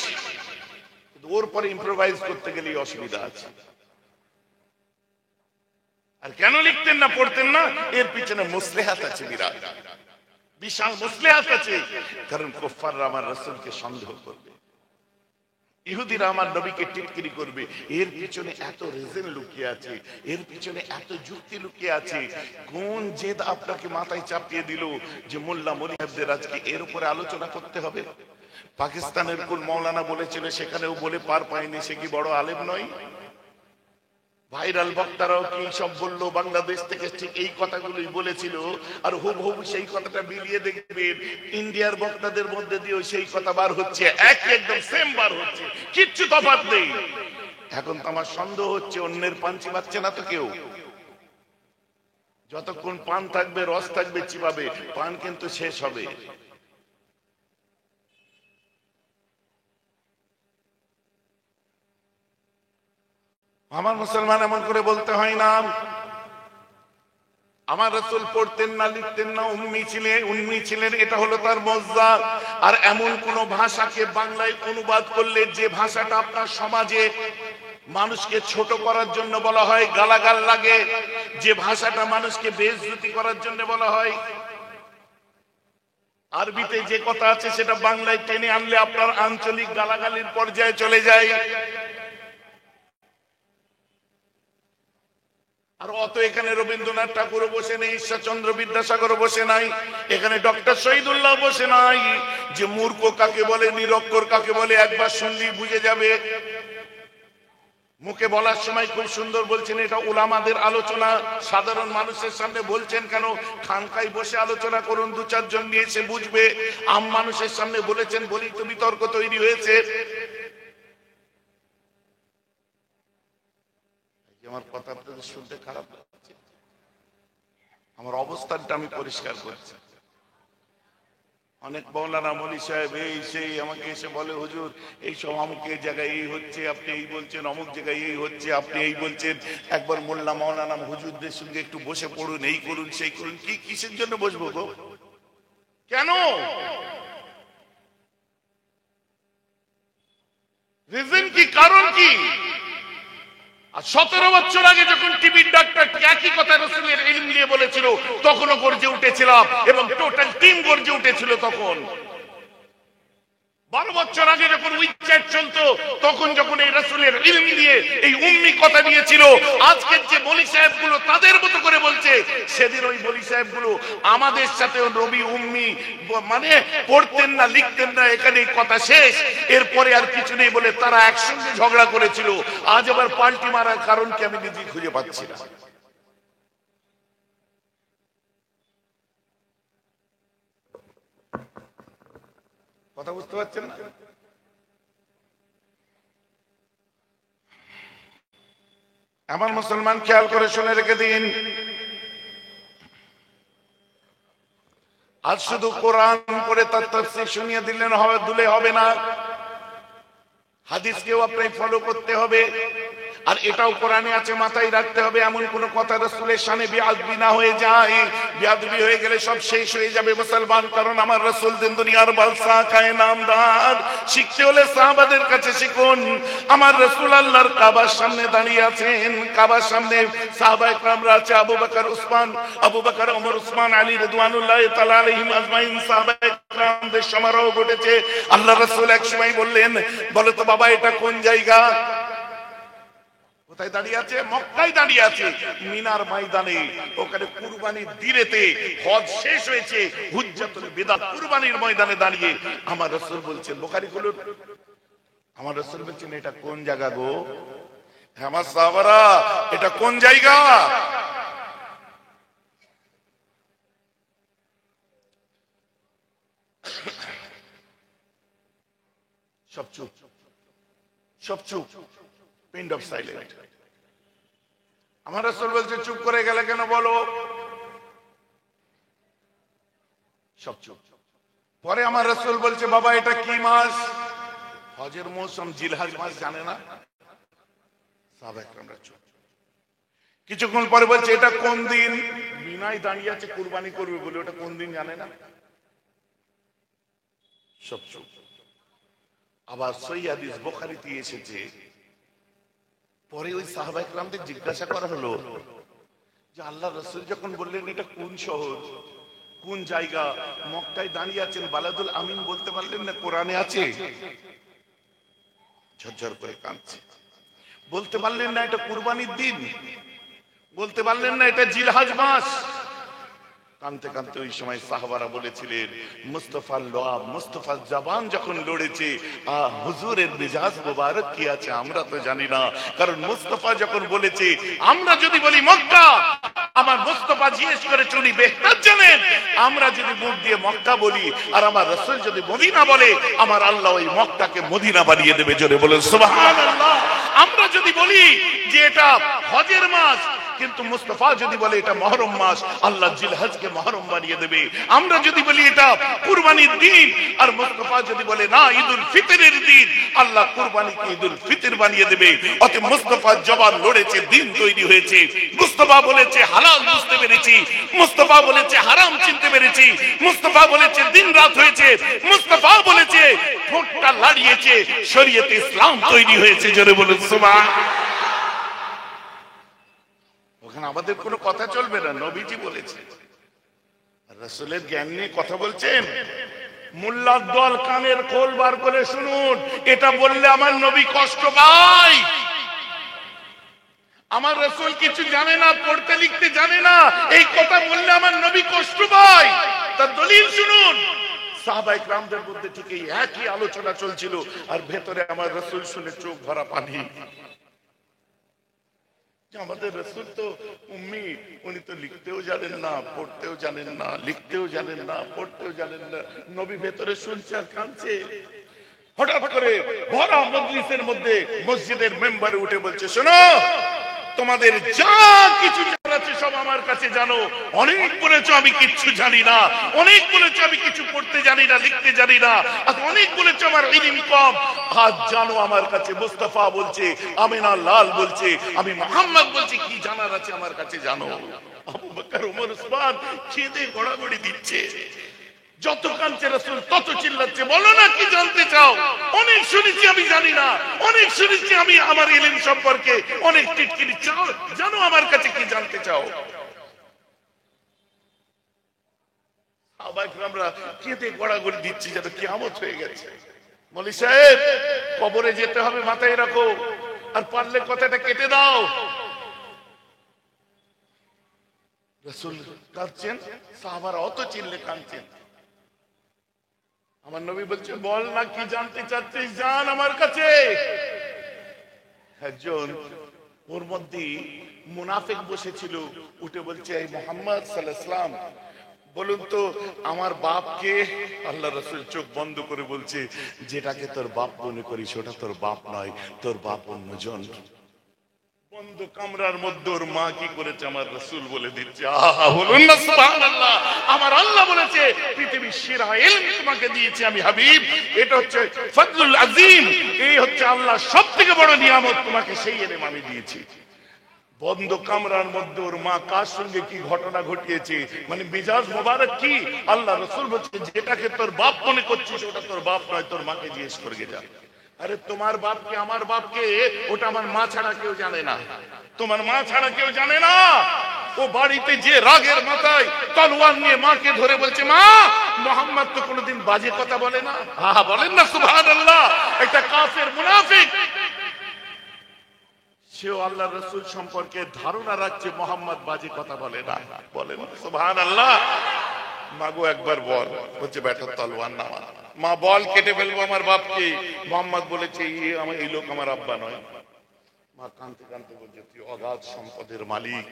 ওর পরে ইম্প্রোভাইজ করতে গেলেই অসুবিধা আছে। আর কেন লিখতেন না, পড়তেন না? এর পিছনে মুসলিহাত আছে, বিরাট বিশাল মুসলিহাত আছে। কারণ কুফাররা আমার রাসূলকে সন্দেহ করবে, ইহুদিরা আমার নবীকে টিটকিরি করবে। এর পিছনে এত রিজন লুকিয়ে আছে, এর পিছনে এত যুক্তি লুকিয়ে আছে। কোন জেদ আপনাকে মাথায় চাপিয়ে দিল যে মোল্লা মনিহাবদের আজকে এর উপরে আলোচনা করতে হবে? পাকিস্তানের কোন মৌলানা বলেছিল, সেখানেও বলে পার পায়নি, সে কি বড় আলেম নয়? ভাইরাল বক্তারাও কি সব বললো, বাংলাদেশ থেকে ঠিক এই কথাগুলোই বলেছিল। আর হুবহু সেই কথাটা মিলিয়ে দেখবেন ইন্ডিয়ার বক্তাদের মধ্যে দিয়েও সেই কথা বার হচ্ছে, একদম সেম বার হচ্ছে, কিচ্ছু তফাৎ নেই। এখন তো আমার সন্দেহ হচ্ছে অন্যের পান চিবাচ্ছে না তো কেউ। যতক্ষণ পান থাকবে, রস থাকবে, চিবাবে, পান কিন্তু শেষ হবে। আমার মুসলমান এমন করে বলতে হয় না। আমার রাসূল পড়তেন না, লিখতেন না, উম্মি ছিলেন, এটা হলো তার মজ্জা। আর এমন কোন ভাষাকে বাংলায় অনুবাদ করলে যে ভাষাটা আপনার সমাজে মানুষকে ছোট করার জন্য বলা হয়, গালাগাল লাগে, যে ভাষাটা মানুষকে বেইজ্জতি করার জন্য বলা হয়, আরবিতে যে কথা আছে সেটা বাংলায় টেনে আনলে আপনার আঞ্চলিক গালাগালির পর্যায়ে চলে যায়। আর অত এখানে রবীন্দ্রনাথ ঠাকুরও বসে নেই, ঈশ্বরচন্দ্র বিদ্যাসাগরও বসে নাই, এখানে ডক্টর শহীদুল্লাহ বসে নাই। যে মূর্খ কাকে বলে, নিরক্ষর কাকে বলে একবার শুনলেই বুঝে যাবে। মুখে বলার সময় খুব সুন্দর বলছেন, এটা উলামাদের আলোচনা, সাধারণ মানুষের সামনে বলছেন কেন? খানকায় বসে আলোচনা করুন, দু চারজন নিয়ে এসে বুঝবে। আম মানুষের সামনে বলেছেন বলেই তো বিতর্ক তৈরি হয়েছে। আমার কথা আপনাদের শুনতে খারাপ লাগছে, আমার অবস্থানটা আমি পরিষ্কার করছি। অনেক মৌলানা মৌলী সাহেব এই সেই আমাকে এসে বলে, হুজুর এই সব অমুক জায়গায় এই হচ্ছে, আপনি এই বলছেন, অমুক জায়গায় এই হচ্ছে, আপনি এই বলছেন। একবার মোল্লা মৌলানা হুজুরদের সঙ্গে একটু বসে পড়ুন, এই করুন, সেই করুন। কি কিসের জন্য বসবো গো? কেন? রিজন কি, কারণ কি? আর 17 বছর আগে যখন টিভির ডাক্তার একই কথা রাসূলের ইলম নিয়ে বলেছিল, তখনও গর্জে উঠেছিলাম এবং টোটাল টিম গর্জে উঠেছিল। তখন 12 বছর আগে যখন উইচ্যাট চলতো, তখন যখন এই রাসূলের ইলম নিয়ে এই উম্মি কথা দিয়েছিল, আজকের যে বলি সাহেবগুলো তাদের মতো করে বলছে, সেদিন ওই বলি সাহেবগুলো আমাদের সাথে নবী উম্মি মানে পড়তেন না, লিখতেন না, এখানে কথা শেষ, এরপরে আর কিছু নেই বলে তারা একসঙ্গে ঝগড়া করেছিল। আজ আবার পাল্টি মারার কারণ কি আমি নিজেই খুঁজে পাচ্ছি না। কথা বুঝতে পারছেন না? আমার মুসলমান খেয়াল করে শুনে রেখে দিন, আজ শুধু কোরআন পড়ে তার তাফসীর শুনিয়ে দিলেন দিলে হবে না, হাদিসকেও আপনাকে ফলো করতে হবে। আর এটাও কোরআনে আছে, মাথায় রাখতে হবে এমন কোন কথা রাসূলের শানে বেয়াদবি না হয়ে যায়। বেয়াদবি হয়ে গেলে সব শেষ হয়ে যাবে মুসলমান। কারণ আমার রাসূল দিন দুনিয়ার বাদশা, কায়নামদার। শিখতে হলে সাহাবাদের কাছে শিখুন। আমার রাসূল আল্লাহর কাবার সামনে দাঁড়িয়ে আছেন, কাবার সামনে সাহাবায়ে কেরামরা আছে, আবু বকর, ওমর, উসমান, আলী রাদিয়াল্লাহু তাআলা আলাইহিম আজমাইন। সাহাবায়ে কেরামদের সমারোহ ঘটেছে। আল্লাহ রাসূল এক সময় বললেন, বলো তো বাবা এটা কোন জায়গা? কোথায় দাঁড়িয়ে আছে? মক্কায় দাঁড়িয়ে আছে, মিনার ময়দানে। ওখানে কুরবানির দিনেতে হজ শেষ হয়েছে, হুজ্জাতুল বিদা কুরবানির ময়দানে দাঁড়িয়ে আমার রাসূল বলছেন, বুখারী খুলুন, আমার রাসূল বলছেন এটা কোন জায়গা গো? আমার সাহাবারা এটা কোন জায়গা? সব চুপ, সব চুপ, পিন্ড অফ সাইলেন্ট। আমার রাসূল বলছে চুপ করে গেলে কেন, বলো। সব চুপ। পরে আমার রাসূল বলছে বাবা এটা কি মাস? হজের মৌসুম, জিলহজ মাস জানে না? সাহাবায়ে কেরামরা চুপ। কিছুক্ষণ পরে বলছে এটা কোন দিন? বিনায় দাঁড়িয়ে আছে কুরবানি করবে বলে, ওটা কোন দিন জানে না? সব চুপ। আবার সহিহ হাদিস বুখারীতে এসেছে, পরে ওই সাহাবায়ে কেরামদের জিজ্ঞাসা করা হলো যে আল্লাহ রাসূল যখন বললেন এটা কোন শহর, কোন জায়গা, মক্কায় দাঁড়িয়ে আছেন, বালাদুল আমিন বলতে পারলেন না? কোরআনে আছে। ঝরঝর করে কাঁদছে। বলতে পারলেন না এটা কুরবানির দিন? বলতে পারলেন না এটা জিলহজ মাস? কানতে কানতে ওই সময় সাহাবারা বলেছিলেন মুস্তাফার লোয়াব, মুস্তাফার জবান যখন লড়েছে, হুজুরের মিজাজ মুবারক কি আছে আমরা তো জানি না। কারণ মুস্তাফা যখন বলেছে, আমরা যদি বলি মক্কা, আমার মুস্তাফা জিজ্ঞেস করে চুনি বেহতার জানেন, আমরা যদি মুখ দিয়ে মক্কা বলি আর আমার রাসূল যদি মদিনা বলে, আমার আল্লাহ ওই মক্কাকে মদিনা বানিয়ে দেবে। জোরে বলেন সুবহানাল্লাহ। আমরা যদি বলি যে এটা হজের মাস, কিন্তু মুস্তাফা যদি বলে এটা মুহররম মাস, আল্লাহ জিলহজকে মুহররম বানিয়ে দেবে। আমরা যদি বলি এটা কুরবানির দিন, আর মুস্তাফা যদি বলে না ঈদুল ফিতরের দিন, আল্লাহ কুরবানিকে ঈদুল ফিতর বানিয়ে দেবে। অতএব মুস্তাফা জবান লড়েছে, দিন তৈরি হয়েছে। মুস্তাফা বলেছে হালাল বুঝতে পেরেছি, মুস্তাফা বলেছে হারাম চিনতে পেরেছি, মুস্তাফা বলেছে দিন রাত হয়েছে, মুস্তাফা বলেছে ঠোঁটটা লাড়িয়েছে, শরীয়তে ইসলাম তৈরি হয়েছে। জোরে বলুন সুবহানাল্লাহ। ওখানে আমাদের কোনো কথা চলবে না, নবীজি বলেছে। রাসূলের জ্ঞান নিয়ে কথা বলছেন, মোল্লার দল কানের খোল বার করে শুনুন। এটা বললে আমার নবী কষ্ট পায়। আমার রাসূল কিছু জানে না, পড়তে লিখতে জানে না, এই কথা বললে আমার নবী কষ্ট পায়। তার দলিল শুনুন। সাহাবায়ে কেরামদের মধ্যে ঠিক এই একই আলোচনা চলছিল, আর ভেতরে আমার রাসূল শুনে চোখ ভরা পানি। আমাদের রাসূল তো উম্মি, উনি তো লিখতেও জানেন না, পড়তেও জানেন না, লিখতেও জানেন না, পড়তেও জানেন না। নবী ভেতরে শুনছে আর কাঁদছে। হঠাৎ করে ভরা মজলিসের মধ্যে মসজিদের মেম্বারে উঠে বলছে, শোনো, তোমাদের যা কিছু জানার আছে সব আমার কাছে জানো। অনেক বলেছো আমি কিচ্ছু জানি না, অনেক বলেছো আমি কিছু পড়তে জানি না, লিখতে জানি না, আর অনেক বলেছো আমার ইলম কম। আজ জানো আমার কাছে। মুস্তাফা বলছে, আমিনা লাল বলছে, আমি মুহাম্মদ বলছি, কি জানার আছে আমার কাছে জানো। আবু বকর, ওমর, উসমান খেদে গড়াগড়ি দিচ্ছে। যত কাঁদছে রাসূল তত চিল্লাচ্ছে, বলো না কি জানতে চাও? অনেক শুনেছি আমি জানি না, অনেক শুনেছি আমি আমার ইলম সম্পর্কে, অনেক টিটকিরি চাও, জানো আমার কাছে কি জানতে চাও? সাহাবায়ে কেরামরা কেঁদে গড়াগড়ি দিচ্ছে, যেন কিয়ামত হয়ে গেছে। মৌলভী সাহেব, কবরে যেতে হবে মাথায় রাখো, আর পারলে কথাটা কেটে দাও। রাসূল কাঁদছেন, সাহাবারা অত চিল্লে কাঁদছেন। আমার নবী বলছে, বল না কি জানতে চাচ্ছিস, জান আমার কাছে। একজন ওর মধ্যে মুনাফিক বসেছিল, উঠে বলছে, এই মুহাম্মদ সাল্লাল্লাহু আলাইহি ওয়াসাল্লাম, বলুন তো আমার বাপকে? আল্লাহ রাসূল চোখ বন্ধ করে বলছে, যেটাকে তোর বাপ মনে করিস ওটা তোর বাপ নয়, তোর বাপ অন্যজন। বন্ধ কামরার মধ্যে ওর মা কি করেছে আমার রাসূল বলে দিচ্ছে। আহা, বলুন না সুবহানাল্লাহ। আমার আল্লাহ বলেছে, পৃথিবীর সেরা ইলম তোমাকে দিয়েছি আমি হাবিব। এটা হচ্ছে ফজলুল আযীম, এই হচ্ছে আল্লাহর সবথেকে বড় নিয়ামত, তোমাকে সেই ইলম আমি দিয়েছি। বন্ধ কামরার মধ্যে ওর মা কার সঙ্গে কি ঘটনা ঘটিয়েছে, মানে মিজাজ মোবারক কি। আল্লাহ রাসূল বলছে, যেটাকে তোর বাপ মনে করছিস ওটা তোর বাপ নয়, তোর মাকে জিজ্ঞেস করে যা। আরে তোমার বাপকে, আমার বাপকে, ওটা আমার মা ছাড়া কেউ জানে না, তোমার মা ছাড়া কেউ জানে না। ও বাড়িতে যে রাগের মাথায় তলোয়ার নিয়ে মাকে ধরে বলছে, মা, মুহাম্মদ তো কোনোদিন বাজে কথা বলে না। হ্যাঁ, বলেন না সুবহানাল্লাহ। একটা কাফের মুনাফিক, সেও আল্লাহ রাসূল সম্পর্কে ধারণা রাখছে মুহাম্মদ বাজে কথা বলে না। বলেন সুবহানাল্লাহ। মাগো একবার বল, বলছে বেটা তলোয়ার নামা। মা বল, কেটে ফেলবো আমার বাপকে। মুহাম্মদ বলেছে, এই লোক আমার আব্বা নয়। মা কাঁদতে কাঁদতে বলছে, তুই অগাধ সম্পদের মালিক,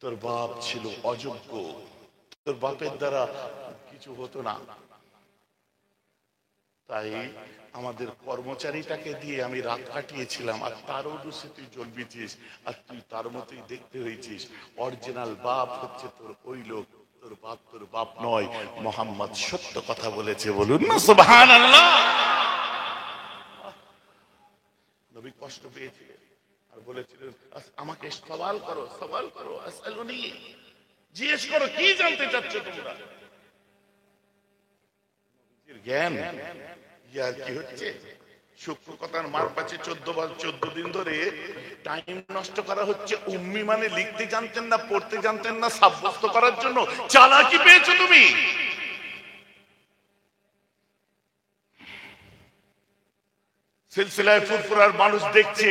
তোর বাপ ছিল অযোগ্য, তোর বাপের দ্বারা কিছু হতো না। তাই আমাদের কর্মচারীটাকে দিয়ে আমি রাত কাটিয়েছিলাম, আর তারও দোষে তুই জন্মেছিস, আর তুই তার মতোই দেখতে হয়েছিস। অরিজিনাল বাপ হচ্ছে তোর ওই লোক, তোর বাপ নয়। মোহাম্মদ সত্য কথা বলেছে, বলুন না সুবহানাল্লাহ। নবী কষ্ট পেয়েছিলেন আর বলেছিলেন, আমাকে সওয়াল করো, আসআলুনি, জিজ্ঞেস করো, কি জানতে চাচ্ছ তোমরা। জ্ঞান ইয়ার কি হচ্ছে, সূক্ষ্ম কথার মার পাচ্ছে 14 দিন ধরে টাইম নষ্ট করা হচ্ছে। উম্মি মানে লিখতে জানতেন না, পড়তে জানতেন না, সাব্যস্ত করার জন্য চালাকি পেয়েছো তুমি। সিলসিলায় ফুরফুরার মানুষ দেখছে,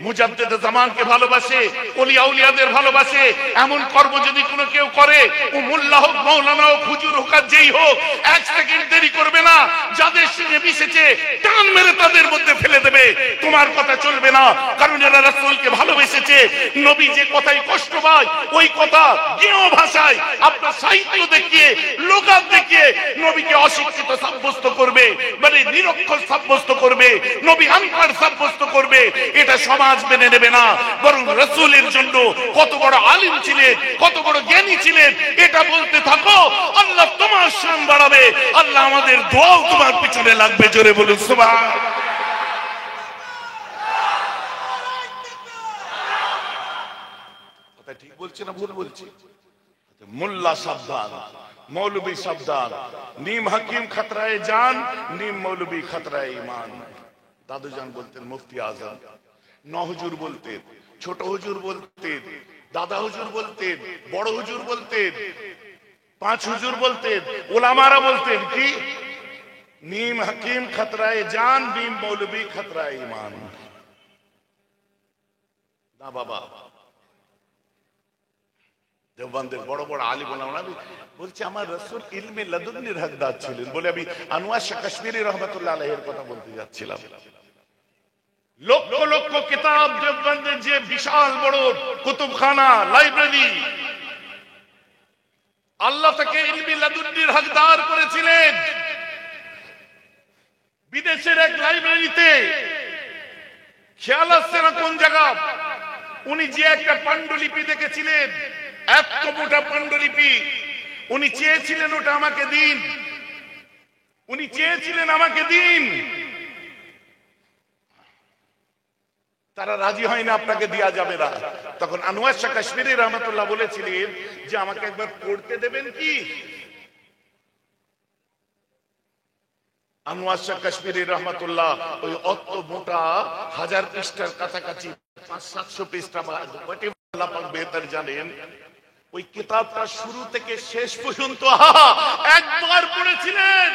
মুজাদ্দিদ জামানকে ভালোবাসে, ওলিয়া উলিয়াদের ভালোবাসে। এমন কর্ম যদি কোনো কেউ করে, ও মোল্লা হোক, মাওলানা হোক, হুজুর হোক, আর যেই হোক, এক সেকেন্ড দেরি করবে না, যাদের সঙ্গে মিশেছে টান মেরে তাদের মধ্যে ফেলে দেবে। তোমার কথা চলবে না, কারণ এরা রাসূলকে ভালোবেসেছে। নবী যে কথাই কষ্ট পায়, ওই কথা গেঁয়ো ভাষায় আপনার সাহিত্য দেখিয়ে, লোকাত দেখিয়ে নবীকে অশিক্ষিত সাব্যস্ত করবে, মানে নিরক্ষর সাব্যস্ত করবে, নবী আনপড় সাব্যস্ত করবে। এটা সমাজ মেনে নেবে না। বরং রাসূলের জন্য কত বড় আলিম ছিলেন, কত বড় জ্ঞানী ছিলেন, এটা বলতে থাকো, আল্লাহ তোমার শান বাড়াবে, আল্লাহ আমাদের দোয়াও তোমার পিছনে লাগবে। জোরে বলুন সুবহানাল্লাহ। কথা ঠিক বলছি না ভুল বলছি? মোল্লা সাবধান, মৌলবী সাবধান, নিম হাকিম খতরায়ে জান, নিম মৌলবী খতরায়ে ঈমান। দাদুজান বলতেন, মুফতি আজম। ন হুজুর বলতেন, ছোট হুজুর বলতেন, দাদা হুজুর বলতেন, বড় হুজুর বলতেন, পাঁচ হুজুর বলতেন, ওলামারা বলতেন কি, নিম হাকিম খতরায়ে জান, নিম মৌলবী খতরায়ে ঈমান। না বাবা, দেওবন্দের বড় বড় আলিম ওলামা বলছে, আমার রাসূল ইলমে লাদুন্নির হকদার ছিলেন বলে আমি আনোয়ার শাহ কাশ্মীরি রহমাতুল্লাহ আলাইহির কথা বলতে যাচ্ছিলাম। লক্ষ লক্ষ কিতাব, দেওবন্দের যে বিশাল বড় কুতুবখানা, লাইব্রেরি, আল্লাহ তাকে ইলমে লাদুন্নির হকদার করেছিলেন। বিদেশের এক লাইব্রেরিতে, খেয়াল আসছে না কোন জায়গা, উনি যে একটা পাণ্ডুলিপি দেখেছিলেন, এত মোটা পাণ্ডুলিপি, উনি চেয়েছিলেন ওটা আমাকে দিন, উনি চেয়েছিলেন আমাকে দিন। তারা রাজি হয় না, আপনাকে দেয়া যাবে না। তখন আনোয়ার শাহ কাশ্মীরি রহমাতুল্লাহ বলেছিলেন যে আমাকে একবার পড়তে দেবেন কি। আনোয়ার শাহ কাশ্মীরি রহমাতুল্লাহ ওই অত মোটা 1000 পৃষ্ঠার কাছাকাছি, 500-700 পৃষ্ঠা, আল্লাহ পাক বেহতর জানেন, ওই কিতাবটা শুরু থেকে শেষ পর্যন্ত একবার পড়েছিলেন।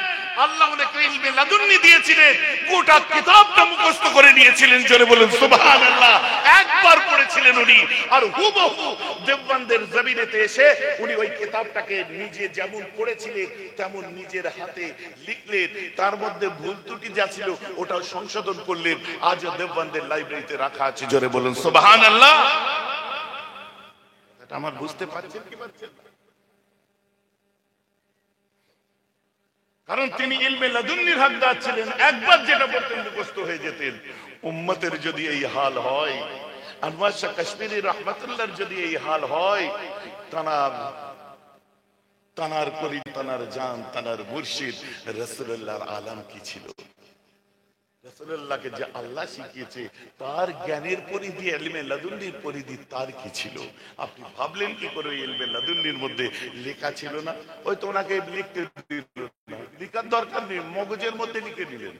আল্লাহ ওনাকে ইলমে লাদুন্নি দিয়েছিলেন, গোটা কিতাবটা মুখস্থ করে নিয়েছিলেন। জোরে বলুন সুবহানাল্লাহ। একবার পড়েছিলেন উনি, আর হুবহু দেওবন্দের জমিনেতে এসে উনি ওই কিতাবটাকে নিজে যেমন পড়েছিলেন তেমন নিজের হাতে লিখলেন। তার মধ্যে ভুল ত্রুটি যা ছিল ওটাও সংশোধন করলেন। আজও দেওবন্দের লাইব্রেরিতে রাখা আছে। জোরে বলুন সুবহানাল্লাহ। আমার বুঝতে পারছেন কি পারছেন? কারণ তিনি ইলমে লাদুন্নির হকদার ছিলেন। একবার যেটা বলতেন মুখস্থ হয়ে যেতেন। উম্মতের যদি এই হাল হয়, আনোয়ার শাহ কাশ্মীরি রহমাতুল্লাহর যদি এই হাল হয়, তানার করি, তানার জান, তানার মুর্শিদ রাসূলুল্লাহর আলাম কি ছিল? রাসূলুল্লাহকে যে আল্লাহ শিখিয়েছে, তার জ্ঞানের পরিধি, ইলমে লাদুন্নির পরিধি তার কি ছিল? আপনি ভাবলেন কি করে ওই ইলমে লাদুন্নির মধ্যে লেখা ছিল না? ওই তো ওনাকে লিখতে দিল না, লিখার দরকার নেই, মগজের মধ্যে লিখে দিলেন।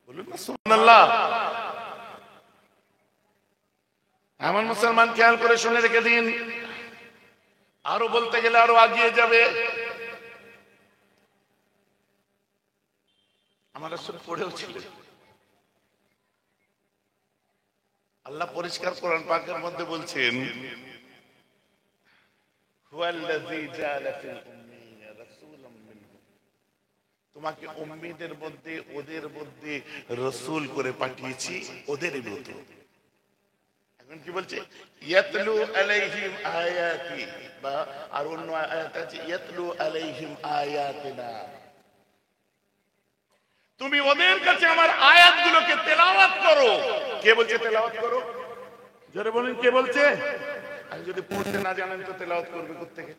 বলুন না সুবহানাল্লাহ। এমন মুসলমান খেয়াল করে শুনে রেখে দিন, আরো বলতে গেলে আরো আগিয়ে যাবে। আমার রাসূল পড়েও ছিলেন। আল্লাহ পরিষ্কার কোরআন পাকের মধ্যে বলছেন, হুয়াল্লাযী জাআলা ফিল উম্মিয়িনা রাসূলাম মিনহুম, তোমাকে উম্মীদের মধ্যে, ওদের মধ্যে রাসূল করে পাঠিয়েছি, ওদের মতো। এখন কি বলছে? ইয়াতলু আলাইহিম আয়াতি, বা আর অন্য আয়াত আছে ইয়াতলু আলাইহিম আয়াতিনা। তুমি ওদের কাছে আমার আয়াতগুলোকে তেলাওয়াত করো। কে বলছে তেলাওয়াত করো? জোরে বলেন, কে বলছে? আর যদি পড়তে না জানেন তো তেলাওয়াত করবে কোত্থেকে?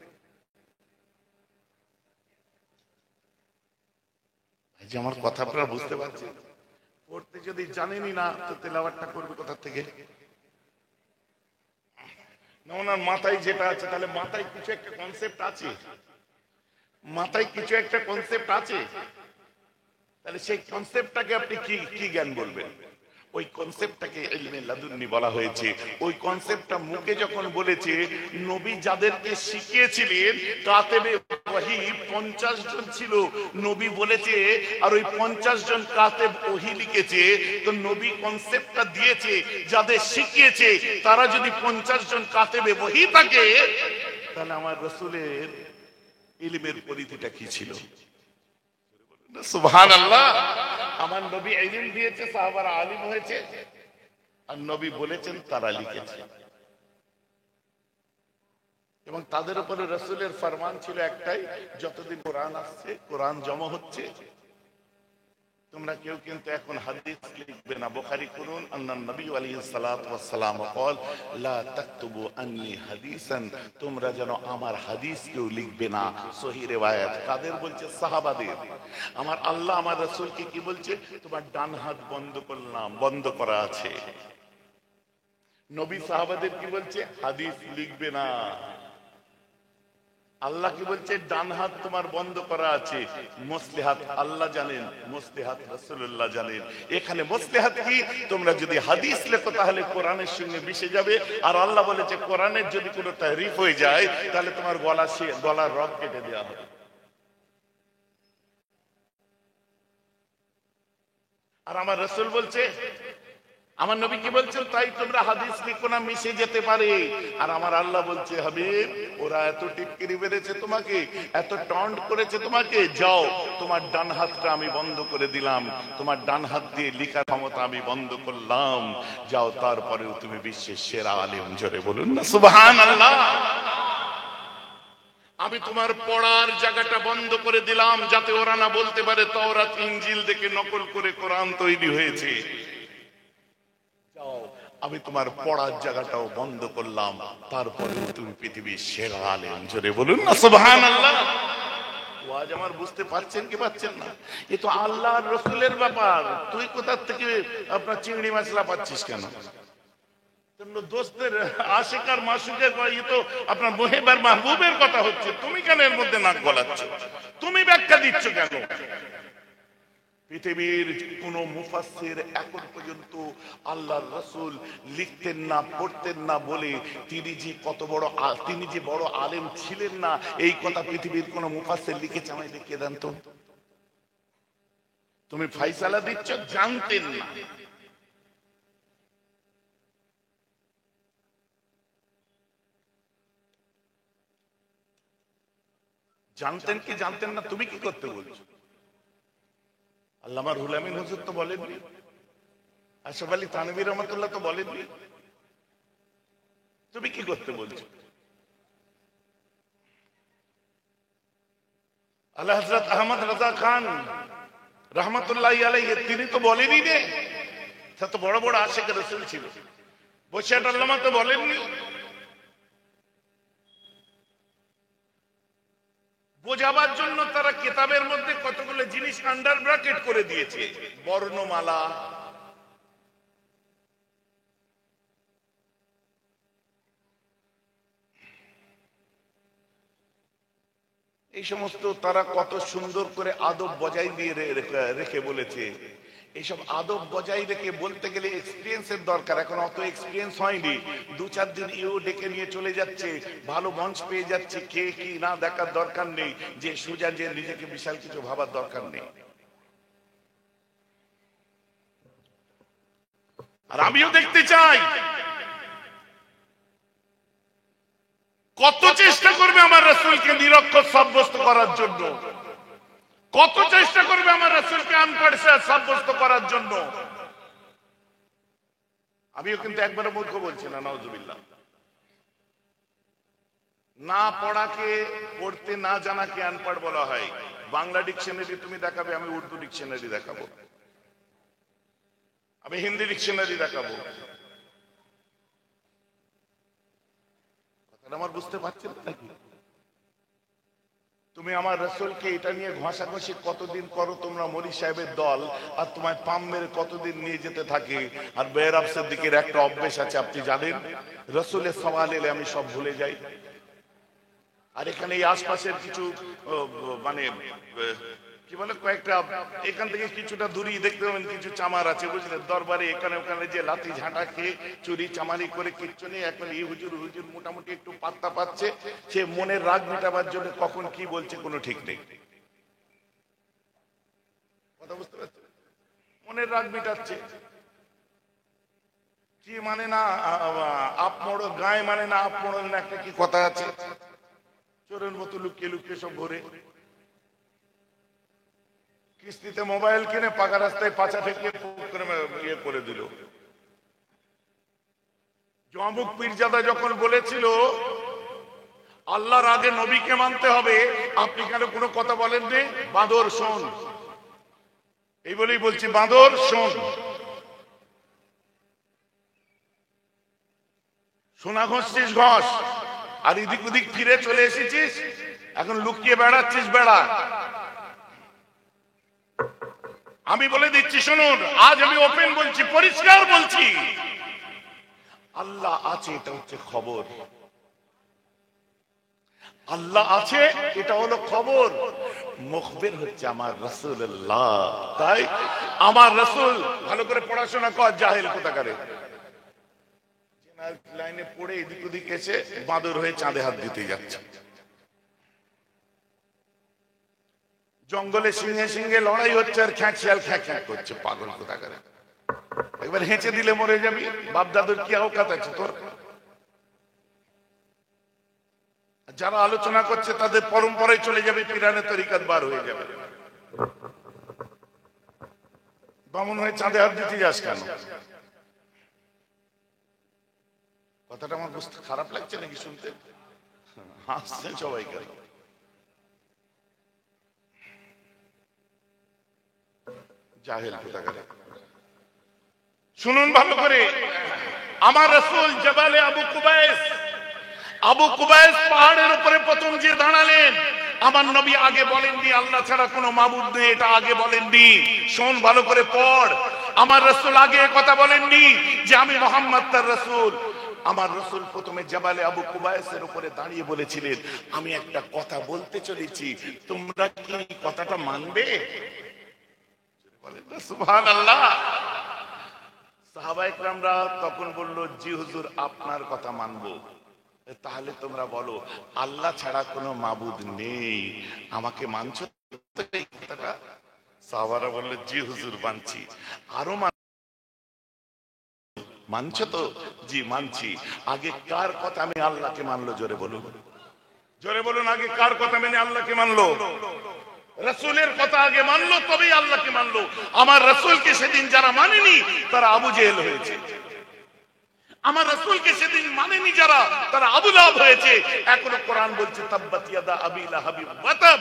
এই যে আমার কথা আপনারা বুঝতে পারছেন, পড়তে যদি জানেনই না তো তেলাওয়াতটা করবে কোথা থেকে? না ওনার মাথায় যেটা আছে, তাহলে মাথায় কিছু একটা কনসেপ্ট আছে, মাথায় কিছু একটা কনসেপ্ট আছে, তাহলে সেই কনসেপ্টটাকে আপনি কি কি জ্ঞান বলবেন? ওই কনসেপ্টটাকে ইলমে লাদুন্নি বলা হয়েছে। ওই কনসেপ্টটা মুখে যখন বলেছে, নবী যাদেরকে শিখিয়েছিলেন কাতেবে ওহী 50 জন ছিল, নবী বলেছে, আর ওই 50 জন কাতেব ওহী লিখেছে। তো নবী কনসেপ্টটা দিয়েছে, যাদের শিখিয়েছে তারা যদি 50 জন কাতেবে ওহী থাকে, তাহলে আমার রাসূলের ইলমের পরিধিটা কি ছিল? সুবহানাল্লাহ। আমার নবী ইলম দিয়েছে, সাহাবারা আলিম হয়েছে, আর নবী বলেছেন তারা লিখেছে। এবং তাদের উপরে রাসূলের ফরমান ছিল একটাই, যতদিন কোরআন আসছে, কোরআন জমা হচ্ছে, তোমরা কেউ কিন্তু এখন হাদিস লিখবে না। বুখারী করুন, আন্নান নবী আলাইহিস সালাতু ওয়াস সালাম বল, লা তাকতুবু আন্নি হাদিসান, তোমরা যেন আমার হাদিস কেউ লিখবে না। সহিহ riwayat। কাদের বলছে? সাহাবাদের। আমার আল্লাহ আমার রাসূলকে কি বলছে? তোমার ডান হাত বন্ধ করলাম, বন্ধ করা আছে। নবী সাহাবাদের কি বলছে? হাদিস লিখবে না। আল্লাহ কি বলছে? ডান হাত তোমার বন্ধ করা আছে। মুসলিহাত আল্লাহ জানেন, মুসলিহাত রাসূলুল্লাহ জানেন। এখানে মুসলিহাত কি? তোমরা যদি হাদিস লেখো তাহলে কোরআনের সঙ্গে মিশে যাবে। আর আল্লাহ বলেছে কোরআনের যদি কোনো তাহরিফ হয়ে যায় তাহলে তোমার গলার রগ কেটে দেওয়া হবে। আর আমার রাসূল বলছে, আমার নবী কি বলছেন? তাই তোমরা হাদিস লিখো না, মিশে যেতে পারে। আর আমার আল্লাহ বলছে, হাবিব ওরা এত টিটকিরি বেড়েছে তোমাকে, এত টন্ট করেছে তোমাকে, যাও তোমার ডান হাতটা আমি বন্ধ করে দিলাম, তোমার ডান হাত দিয়ে লেখার ক্ষমতা আমি বন্ধ করলাম, যাও তারপরেও তুমি বিশ্বের সেরা আলেম। জোরে বলুন না সুবহানাল্লাহ। আমি তোমার পড়ার জায়গাটা বন্ধ করে দিলাম, যাতে ওরা না বলতে পারে তাওরাত ইনজিল দেখে নকল করে কোরআন তৈরি হয়েছে। আমি তোমার পড়ার জায়গাটাও বন্ধ করলাম, তারপরে তুমি পৃথিবীর সেরা আলেম। জোরে বলুন না সুবহানাল্লাহ। আজ আমার বুঝতে পারছেন কি পাচ্ছেন না? এ তো আল্লাহর রাসূলের ব্যাপার। তুই কোথা থেকে আপনার চিংড়ি মাছলা পাচ্ছিস কেন? দোস্তের আশিকার মাসুকের, এ তো আপনার মুহিবার মাহবুবের কথা হচ্ছে, তুমি কেন এর মধ্যে নাক গলাচ্ছ? তুমি ব্যাখ্যা দিচ্ছ কেন? পৃথিবীর কোন মুফাসসির এখন পর্যন্ত আল্লাহর রাসূল লিখতেন না, পড়তেন না বলে তিনি যে বড় আলেম ছিলেন না, এই কথা পৃথিবীর কোন মুফাসসির লিখেছে? আমায় দেখিয়ে দেন তো। তুমি ফায়সালা দিচ্ছ, জানতেন না। জানতেন কি জানতেন না, তুমি কি করতে বলছো? আল্লামা রুহুল আমিন হুজুর তো বলেননি, আশরাফ আলী থানভী রহমাতুল্লাহ তো বলেননি, তুমি কি করতে বলছো? আল্লাহ হযরত আহমদ রাজা খান রহমাতুল্লাহি আলাইহি তিনি তো বলেনই রে, তা তো বড় বড় আশিক রাসূল ছিল, বশির আল্লামা তো বলেননি। বোঝাবার জন্য তারা কিতাবের মধ্যে কতগুলো জিনিস আন্ডার ব্র্যাকেট করে দিয়েছে, বর্ণমালা, এই সমস্ত তারা কত সুন্দর করে আদব বজায় দিয়ে রেখে বলেছে। এইসব আদব বজায় রেখে বলতে গেলে এক্সপিরিয়েন্সের দরকার। এখন অত এক্সপিরিয়েন্স হয়নি, 2-4 দিন ডেকে নিয়ে চলে যাচ্ছে, ভালো মঞ্চ পেয়ে যাচ্ছে, কে কি না দেখার দরকার নেই, যে সোজা যে নিজেকে বিশাল কিছু ভাবার দরকার নেই। আর আমিও দেখতে চাই কত চেষ্টা করবে আমার রাসূলকে নিরক্ষর সাব্যস্ত করার জন্য, কত চেষ্টা করবে আমার রাসূলকে আনপড় সাব্যস্ত করার জন্য। আমিও কিন্তু একবারও মূর্খ বলছি না, নাউজুবিল্লাহ। না পড়াকে, পড়তে না জানাকে আনপড় বলা হয়, বাংলা ডিকশনারি তুমি দেখাবে, আমি উর্দু ডিকশনারি দেখাবো, আমি হিন্দি ডিকশনারি দেখাবো। কথাটা আমার বুঝতে পারছেন নাকি? তুমি আমার রাসূলকে এটা নিয়ে ঘষাঘষি কতদিন করো তোমরা মরি সাহেবের দল, আর তোমায় পাম মেরে কতদিন নিয়ে যেতে থাকে। আর বেহরাব সিদ্দিকের একটা অভ্যেস আছে, আপনি জানেন, রাসূলের সওয়াল এলে আমি সব ভুলে যাই। আর এখানে এই আশপাশের কিছু মানে কি বলে কয়েকটা এখান থেকে কিছুটা দূরেই দেখতে পাবেন কিছু চামার আছে, বুঝলেন, দরবারে এখানে ওখানে যে লাঠি ঝাঁটা খেয়ে চুরি চামারি করে কিচ্ছু নেই। এখন এই হুজুর হুজুর মোটামুটি একটু পাত্তা পাচ্ছে, সে মনের রাগ মেটাবার জন্য কখন কি বলছে কোনো ঠিক নেই। কথা বুঝতে পারছেন? মনের রাগ মেটাচ্ছে, কি মানে না আপ মোড় গায়ে মানে না আপ মোড় না, একটা কি কথা আছে, চোরের মতো লুকিয়ে লুকিয়ে সব ঘুরে। কিস্তিতে মোবাইল কিনে পাকা রাস্তায় পাচা থেকে ইয়ে করে দিল। জমুক পীরজাদা যখন বলেছিল আল্লাহর আগে নবীকে মানতে হবে, আপনি কেন কোনো কথা বলেননি? বাঁদর শোন, এই বলেই বলছি, বাঁদর শোন। সোনা ঘষছিস ঘষ, আর এদিক ওদিক ফিরে চলে এসেছিস, এখন লুকিয়ে বেড়াচ্ছিস বেড়া। আমি বলে দিচ্ছি শুনুন, আজ আমি ওপেন বলছি, পরিষ্কার বলছি, আল্লাহ আছে এটা হচ্ছে খবর, আল্লাহ আছে এটা হলো খবর, মুখবির হচ্ছে আমার রাসূলুল্লাহ। তাই আমার রাসূল, ভালো করে পড়াশোনা কর জাহেল কোথাকারে, লাইনে পড়ে এদিক ওদিক এসে বাঁদর হয়ে চাঁদে হাত দিতে যাচ্ছে। জঙ্গলে সিংহে সিংহে লড়াই হচ্ছে আর খ্যাঁচিয়াল খ্যাঁ খ্যাঁ করছে, পাগল কোথাকারে। একবার হেঁচে দিলে মরে যাবি, বাপ দাদুর কি আওকাত আছে তোর? যারা আলোচনা করছে তাদের পরম্পরায় চলে যাবে, পিরানে তরিকাত বার হয়ে যাবে। বামুন হয়ে চাঁদে হাত দিতে যাস কেন? কথাটা আমার বুঝতে খারাপ লাগছে নাকি শুনতে? হাসছেন সবাই কেন? জাহেল কোথাকারে। শুনুন ভালো করে, আমার রাসূল জবালে আবু কুবাইস পাহাড়ের উপরে প্রথম যে দাঁড়ালেন, আমার নবী আগে বলেননি আল্লাহ ছাড়া কোনো মাবুদ নেই, এটা আগে বলেননি। শোন ভালো করে পড়, আমার রাসূল আগে কথা বলেননি যে আমি মুহাম্মদ তার রাসূল। আমার রাসূল প্রথমে জাবালে আবু কুবাইসের উপরে দাঁড়িয়ে বলেছিলেন, আমি একটা কথা বলতে চলেছি, তোমরা কি কথাটা মানবে? বলেন না সুবহানাল্লাহ। সাহাবায়ে কেরামরা তখন বলল, জি হুজুর, আপনার কথা মানবো। তাহলে তোমরা বলো আল্লাহ ছাড়া কোনো মাবুদ নেই, আমাকে মানছো তো এই কথাটা? সাহাবারা বলল, জি হুজুর মানছি। আরো মানছো তো? জি মানছি। আগে কার কথা আমি আল্লাহকে মানলো? জোরে বলুন, জোরে বলুন, আগে কার কথা মেনে আল্লাহকে মানলো? রাসূলের কথা আগে মানলো, তবেই আল্লাহকে মানলো। আমার রাসূলকে সেদিন যারা মানেনি তারা আবু জেহেল হয়েছে, আমার রাসূলকে সেদিন মানেনি যারা, তারা আবু লাহাব হয়েছে। এখনো কোরআন বলছে তাব্বাত ইয়াদা আবি লাহাবি ওয়া তাব।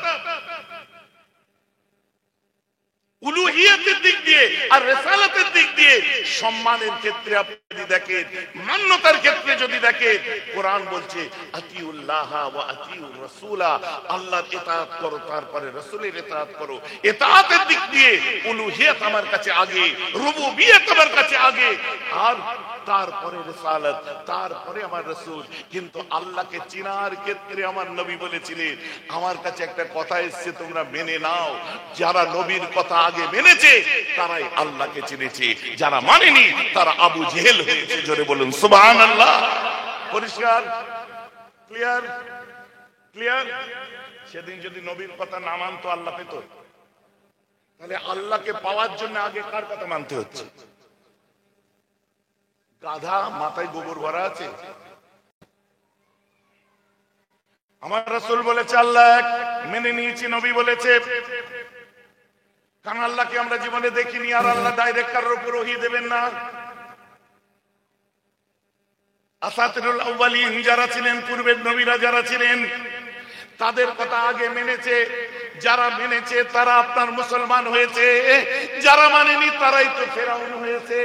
উলুহিয়াতের দিক দিয়ে আর রিসালাতের দিক দিয়ে সম্মানের ক্ষেত্রে আপনি দেখেন, মান্যতার ক্ষেত্রে যদি দেখেন, কোরআন বলছে আতিউল্লাহ ওয়া আতিউর রাসূলা, আল্লাহর ইতাআত করো তারপরে রাসূলের ইতাআত করো। ইতাআতের দিক দিয়ে উলুহিয়াত আমার কাছে আগে, রুবুবিয়ত আমার কাছে আগে, আর তারপরে রিসালাত, তারপরে আমার রাসূল। কিন্তু আল্লাহকে চিনার ক্ষেত্রে আমার নবী বলেছিলেন, আমার কাছে একটা কথা এসেছে তোমরা মেনে নাও, যারা নবীর কথা আগে মেনেছে তারাই আল্লাহকে চিনেছে, যারা মানেনি তারা আবু জেহেল হয়েছে। জোরে বলুন সুবহানাল্লাহ। পরিষ্কার, ক্লিয়ার, ক্লিয়ার। সেদিন যদি নবীর কথা না মানতো আল্লাহ পেত? তাহলে আল্লাহকে পাওয়ার জন্য আগে কার কথা মানতে হচ্ছে? গাধা মাথায় গোবর ভরা আছে। আমার রাসূল বলেছে আল্লাহ এক, মেনে নিয়েছি, নবী বলেছে। কারণ আল্লাহকে আমরা জীবনে দেখিনি, আর আল্লাহ ডাইরেক্ট কারোর উপর ওহী দেবেন না। আসাতিরুল আউয়ালিন যারা ছিলেন, পূর্বের নবীরা যারা ছিলেন, তাদের কথা আগে মেনেছে। যারা মেনেছে তারা আপনার মুসলমান হয়েছে, যারা মানেনি তারাই তো ফেরাউন হয়েছে।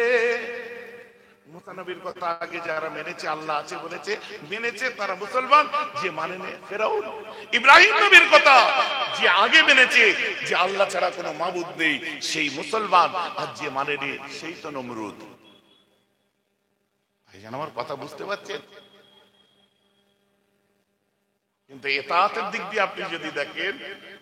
মুসা নবীর কথা আগে যারা মেনেছে, আল্লাহ আছে বলেছে, মেনেছে তারা মুসলমান, যে মানেনি ফেরাউন। ইব্রাহিম নবীর কথা যে আগে মেনেছে যে আল্লাহ ছাড়া কোনো মাবুদ নেই, সেই মুসলমান, আর যে মানেনি সেই তো নমরুদ। ভাইজান আমার কথা বুঝতে পারছেন? কিন্তু ইতাআতের দিক দিয়ে আপনি যদি দেখেন,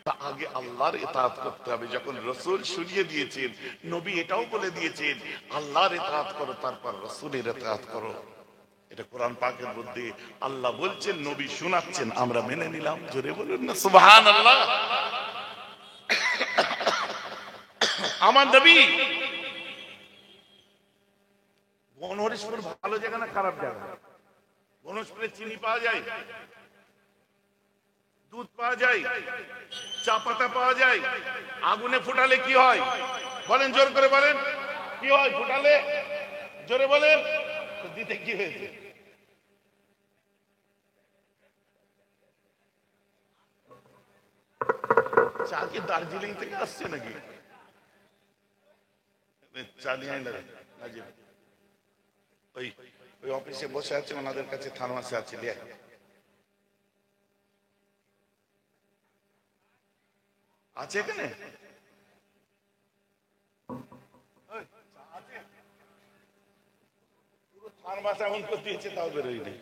তা আগে আল্লাহর ইতাআত করতে হবে। যখন রাসূল শুনিয়ে দিয়েছেন, নবী এটাও বলে দিয়েছেন আল্লাহর ইতাআত করো, তারপর রাসূলের ইতাআত করো। এটা কোরআন পাকের মধ্যে আল্লাহ বলছেন, নবী শোনাচ্ছেন, আমরা মেনে নিলাম। জোরে বলুন না সুবহানাল্লাহ। আমার নবী। বনহরিশপুর ভালো জায়গা না খারাপ জায়গা? বনহরিশপুরে চিনি পাওয়া যায়, দুধ পাওয়া যায়, চা পাতা পাওয়া যায়। আগুনে ফুটালে কি হয় বলেন? জোর করে বলেন, কি হয় ফুটালে? জোরে বলেন। দিতে কি হয়েছে? চা কি দার্জিলিং থেকে আসছে নাকি? চা নিয়ে ওই অফিসে বসে আছে, ওনাদের কাছে থার্মাসে আছে, লিয়া আছে এখানে। পুরো থার্মাস এমন করে দিয়েছে, তাও বেরোই নেই।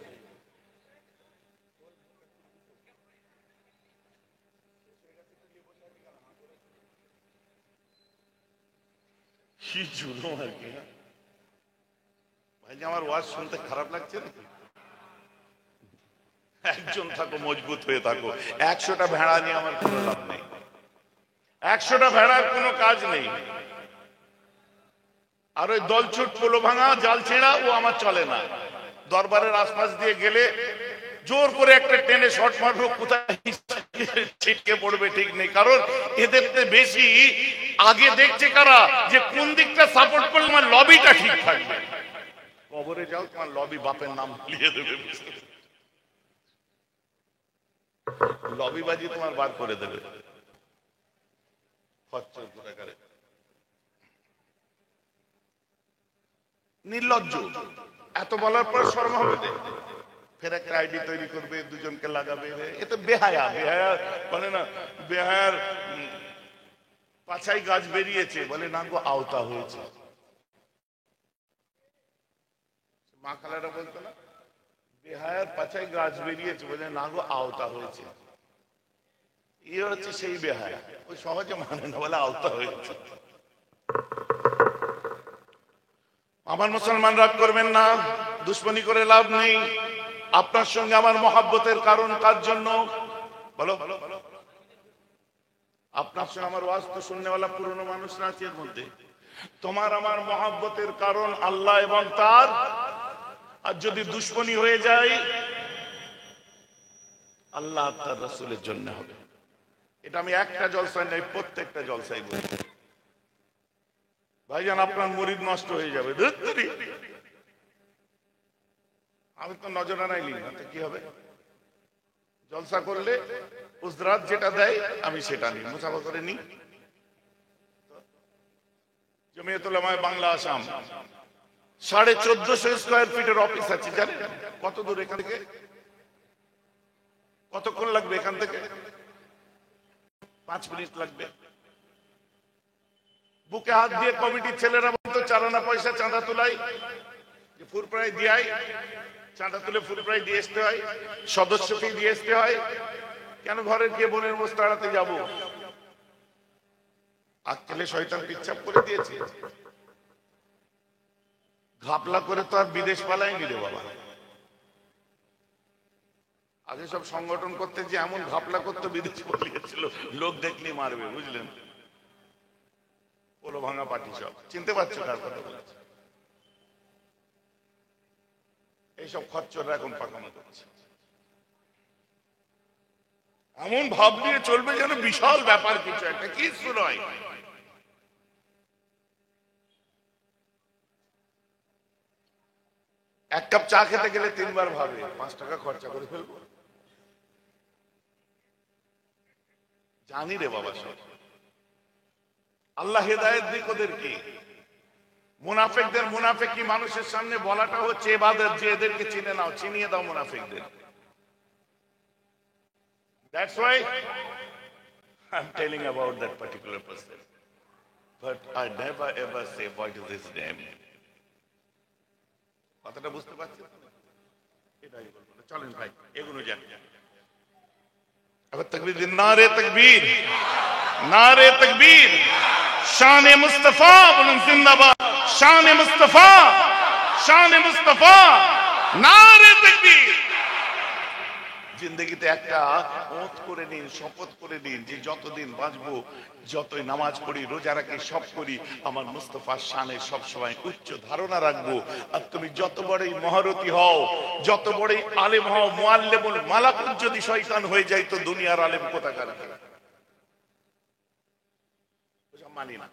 কি জুলুম আর কি। ভাই আমার ওয়াজ শুনতে খারাপ লাগছে নাকি? একজন থাকো, মজবুত হয়ে থাকো। 100টা ভেড়া নিয়ে আমার কোনো লাভ নেই, 100টা ভেড়ার কোনো কাজ নেই। আর ওই দলছুট, পোলো ভাঙা, জাল ছেঁড়া ও আমার চলে না। দরবারের আশপাশ দিয়ে গেলে জোর করে একটা টেনে শট মারবো, কোথায় ছিটকে পড়বে ঠিক নেই। কারণ এদের বেশি আগে দেখছে কারা, যে কোন দিকটা সাপোর্ট করলে আমার লবিটা ঠিক থাকবে। কবরে যাও, তোমার লবি বাপের নাম লিয়ে দেবে, লবিবাজি তোমার বার করে দেবে। নির্লজ্জ, এত বলার পর শরম হবে না? ফের একটা আইডি তৈরি করবে, দুজনকে লাগাবে। এ তো বেহায়া। বেহায়া বলে না, বেহায়ার পাছায় গাছ বেরিয়েছে, বলে না গো আওতা হয়েছে। মা খালারা বলতো না, বেহায়ার পাছায় গাছ বেরিয়েছে, বলে না গো আওতা হয়েছে। ইয়ে হচ্ছে সেই বেহায়া, ওই সহজে মানে না, বলে আওতা হয়েছে। আমার মুসলমান রাগ করবেন না, দুশ্মনী করে লাভ নেই। আপনার সঙ্গে আমার মহাব্বতের কারণ কার জন্য বলো? আপনার সঙ্গে আমার ওয়াজ তো শুননেওয়ালা পুরনো মানুষরা আছে এর মধ্যে। তোমার আমার মহাব্বতের কারণ আল্লাহ এবং তার। আর যদি দুশ্মনী হয়ে যায়, আল্লাহ তার রাসূলের জন্য হবে। এটা আমি একটা জলসায় নাই, প্রত্যেকটা জলসায় বলি। ভাইজান আপনার মুরিদ নষ্ট হয়ে যাবে। আমি তো নজরানাই নিই না, কি হবে? জলসা করলে উজরাত যেটা দেয় আমি সেটা নিই, মুসাফা করে নিই। জমিয়তুল উলামায়ে বাংলা আসাম 1450 স্কয়ার ফিটের অফিস আছে, জানেন কত দূর এখান থেকে? কতক্ষণ লাগবে এখান থেকে? 5 মিনিট লাগবে। বুকে হাত দিয়ে কমিটির ছেলেরা বলতো চালানা পয়সা চাঁদা তুলাই, ফুরপ্রায় দিয়াই, চাঁদা তুলে ফুরপ্রায় দিয়ে আসতে হয়, সদস্যকে দিয়ে আসতে হয়। কেন ঘরের কে বোনের মোষ তাড়াতে যাবো? আজকালে শয়তান পিচ্ছাপ করে দিয়েছে। ঘাপলা করে তো আর বিদেশ পালায়নি রে বাবা। আগে সব সংগঠন করতে যে এমন ঘাপলা করতে বিদেশ পালিয়েছিল, লোক দেখলে মারবে, বুঝলেন? পোলো ভাঙা পার্টি সব, চিনতে পারছো কার কথা বলছে? এইসব খচ্চররা এখন পাকানো করছে। এমন ভাব নিয়ে চলবে যেন বিশাল ব্যাপার কিছু একটা, কিছু নয়। এক কাপ চা খেতে গেলে 3 বার ভাবে 5 টাকা খরচা করে ফেলবো। জানি রে বাবা সব। আল্লাহ হেদায়েত দিক ওদেরকে। মুনাফিকদের মুনাফিকি মানুষের সামনে বলাটা হচ্ছে ইবাদত, যে এদেরকে চিনে নাও, চিনিয়ে দাও মুনাফিকদের। That's why I'm telling about that particular person. But I never ever say what is his name. কথাটা বুঝতে পারছেন? এটাই বলবো। চলেন ভাই এগুলো যান। আবার তাকবীর দিন, নারে তাকবীর, নারে তাকবীর। শানে মুস্তাফা বলুন জিন্দাবাদ, শানে মুস্তাফা, শানে মুস্তাফা, নারে তাকবীর। জিন্দগিতে একটা ওত করে নিন, শপথ করে নিন যে যতদিন বাঁচবো, যতই নামাজ পড়ি, রোজা রাখি, সব করি, আমার মুস্তাফার শানে সবসময় উচ্চ ধারণা রাখবো। আর তুমি যত বড়ই মহারথী হও, যত বড়ই আলেম হও, মুআল্লিমুল মালাকুত যদি শয়তান হয়ে যায়, তো দুনিয়ার আলেম কোথাকার? মানি না।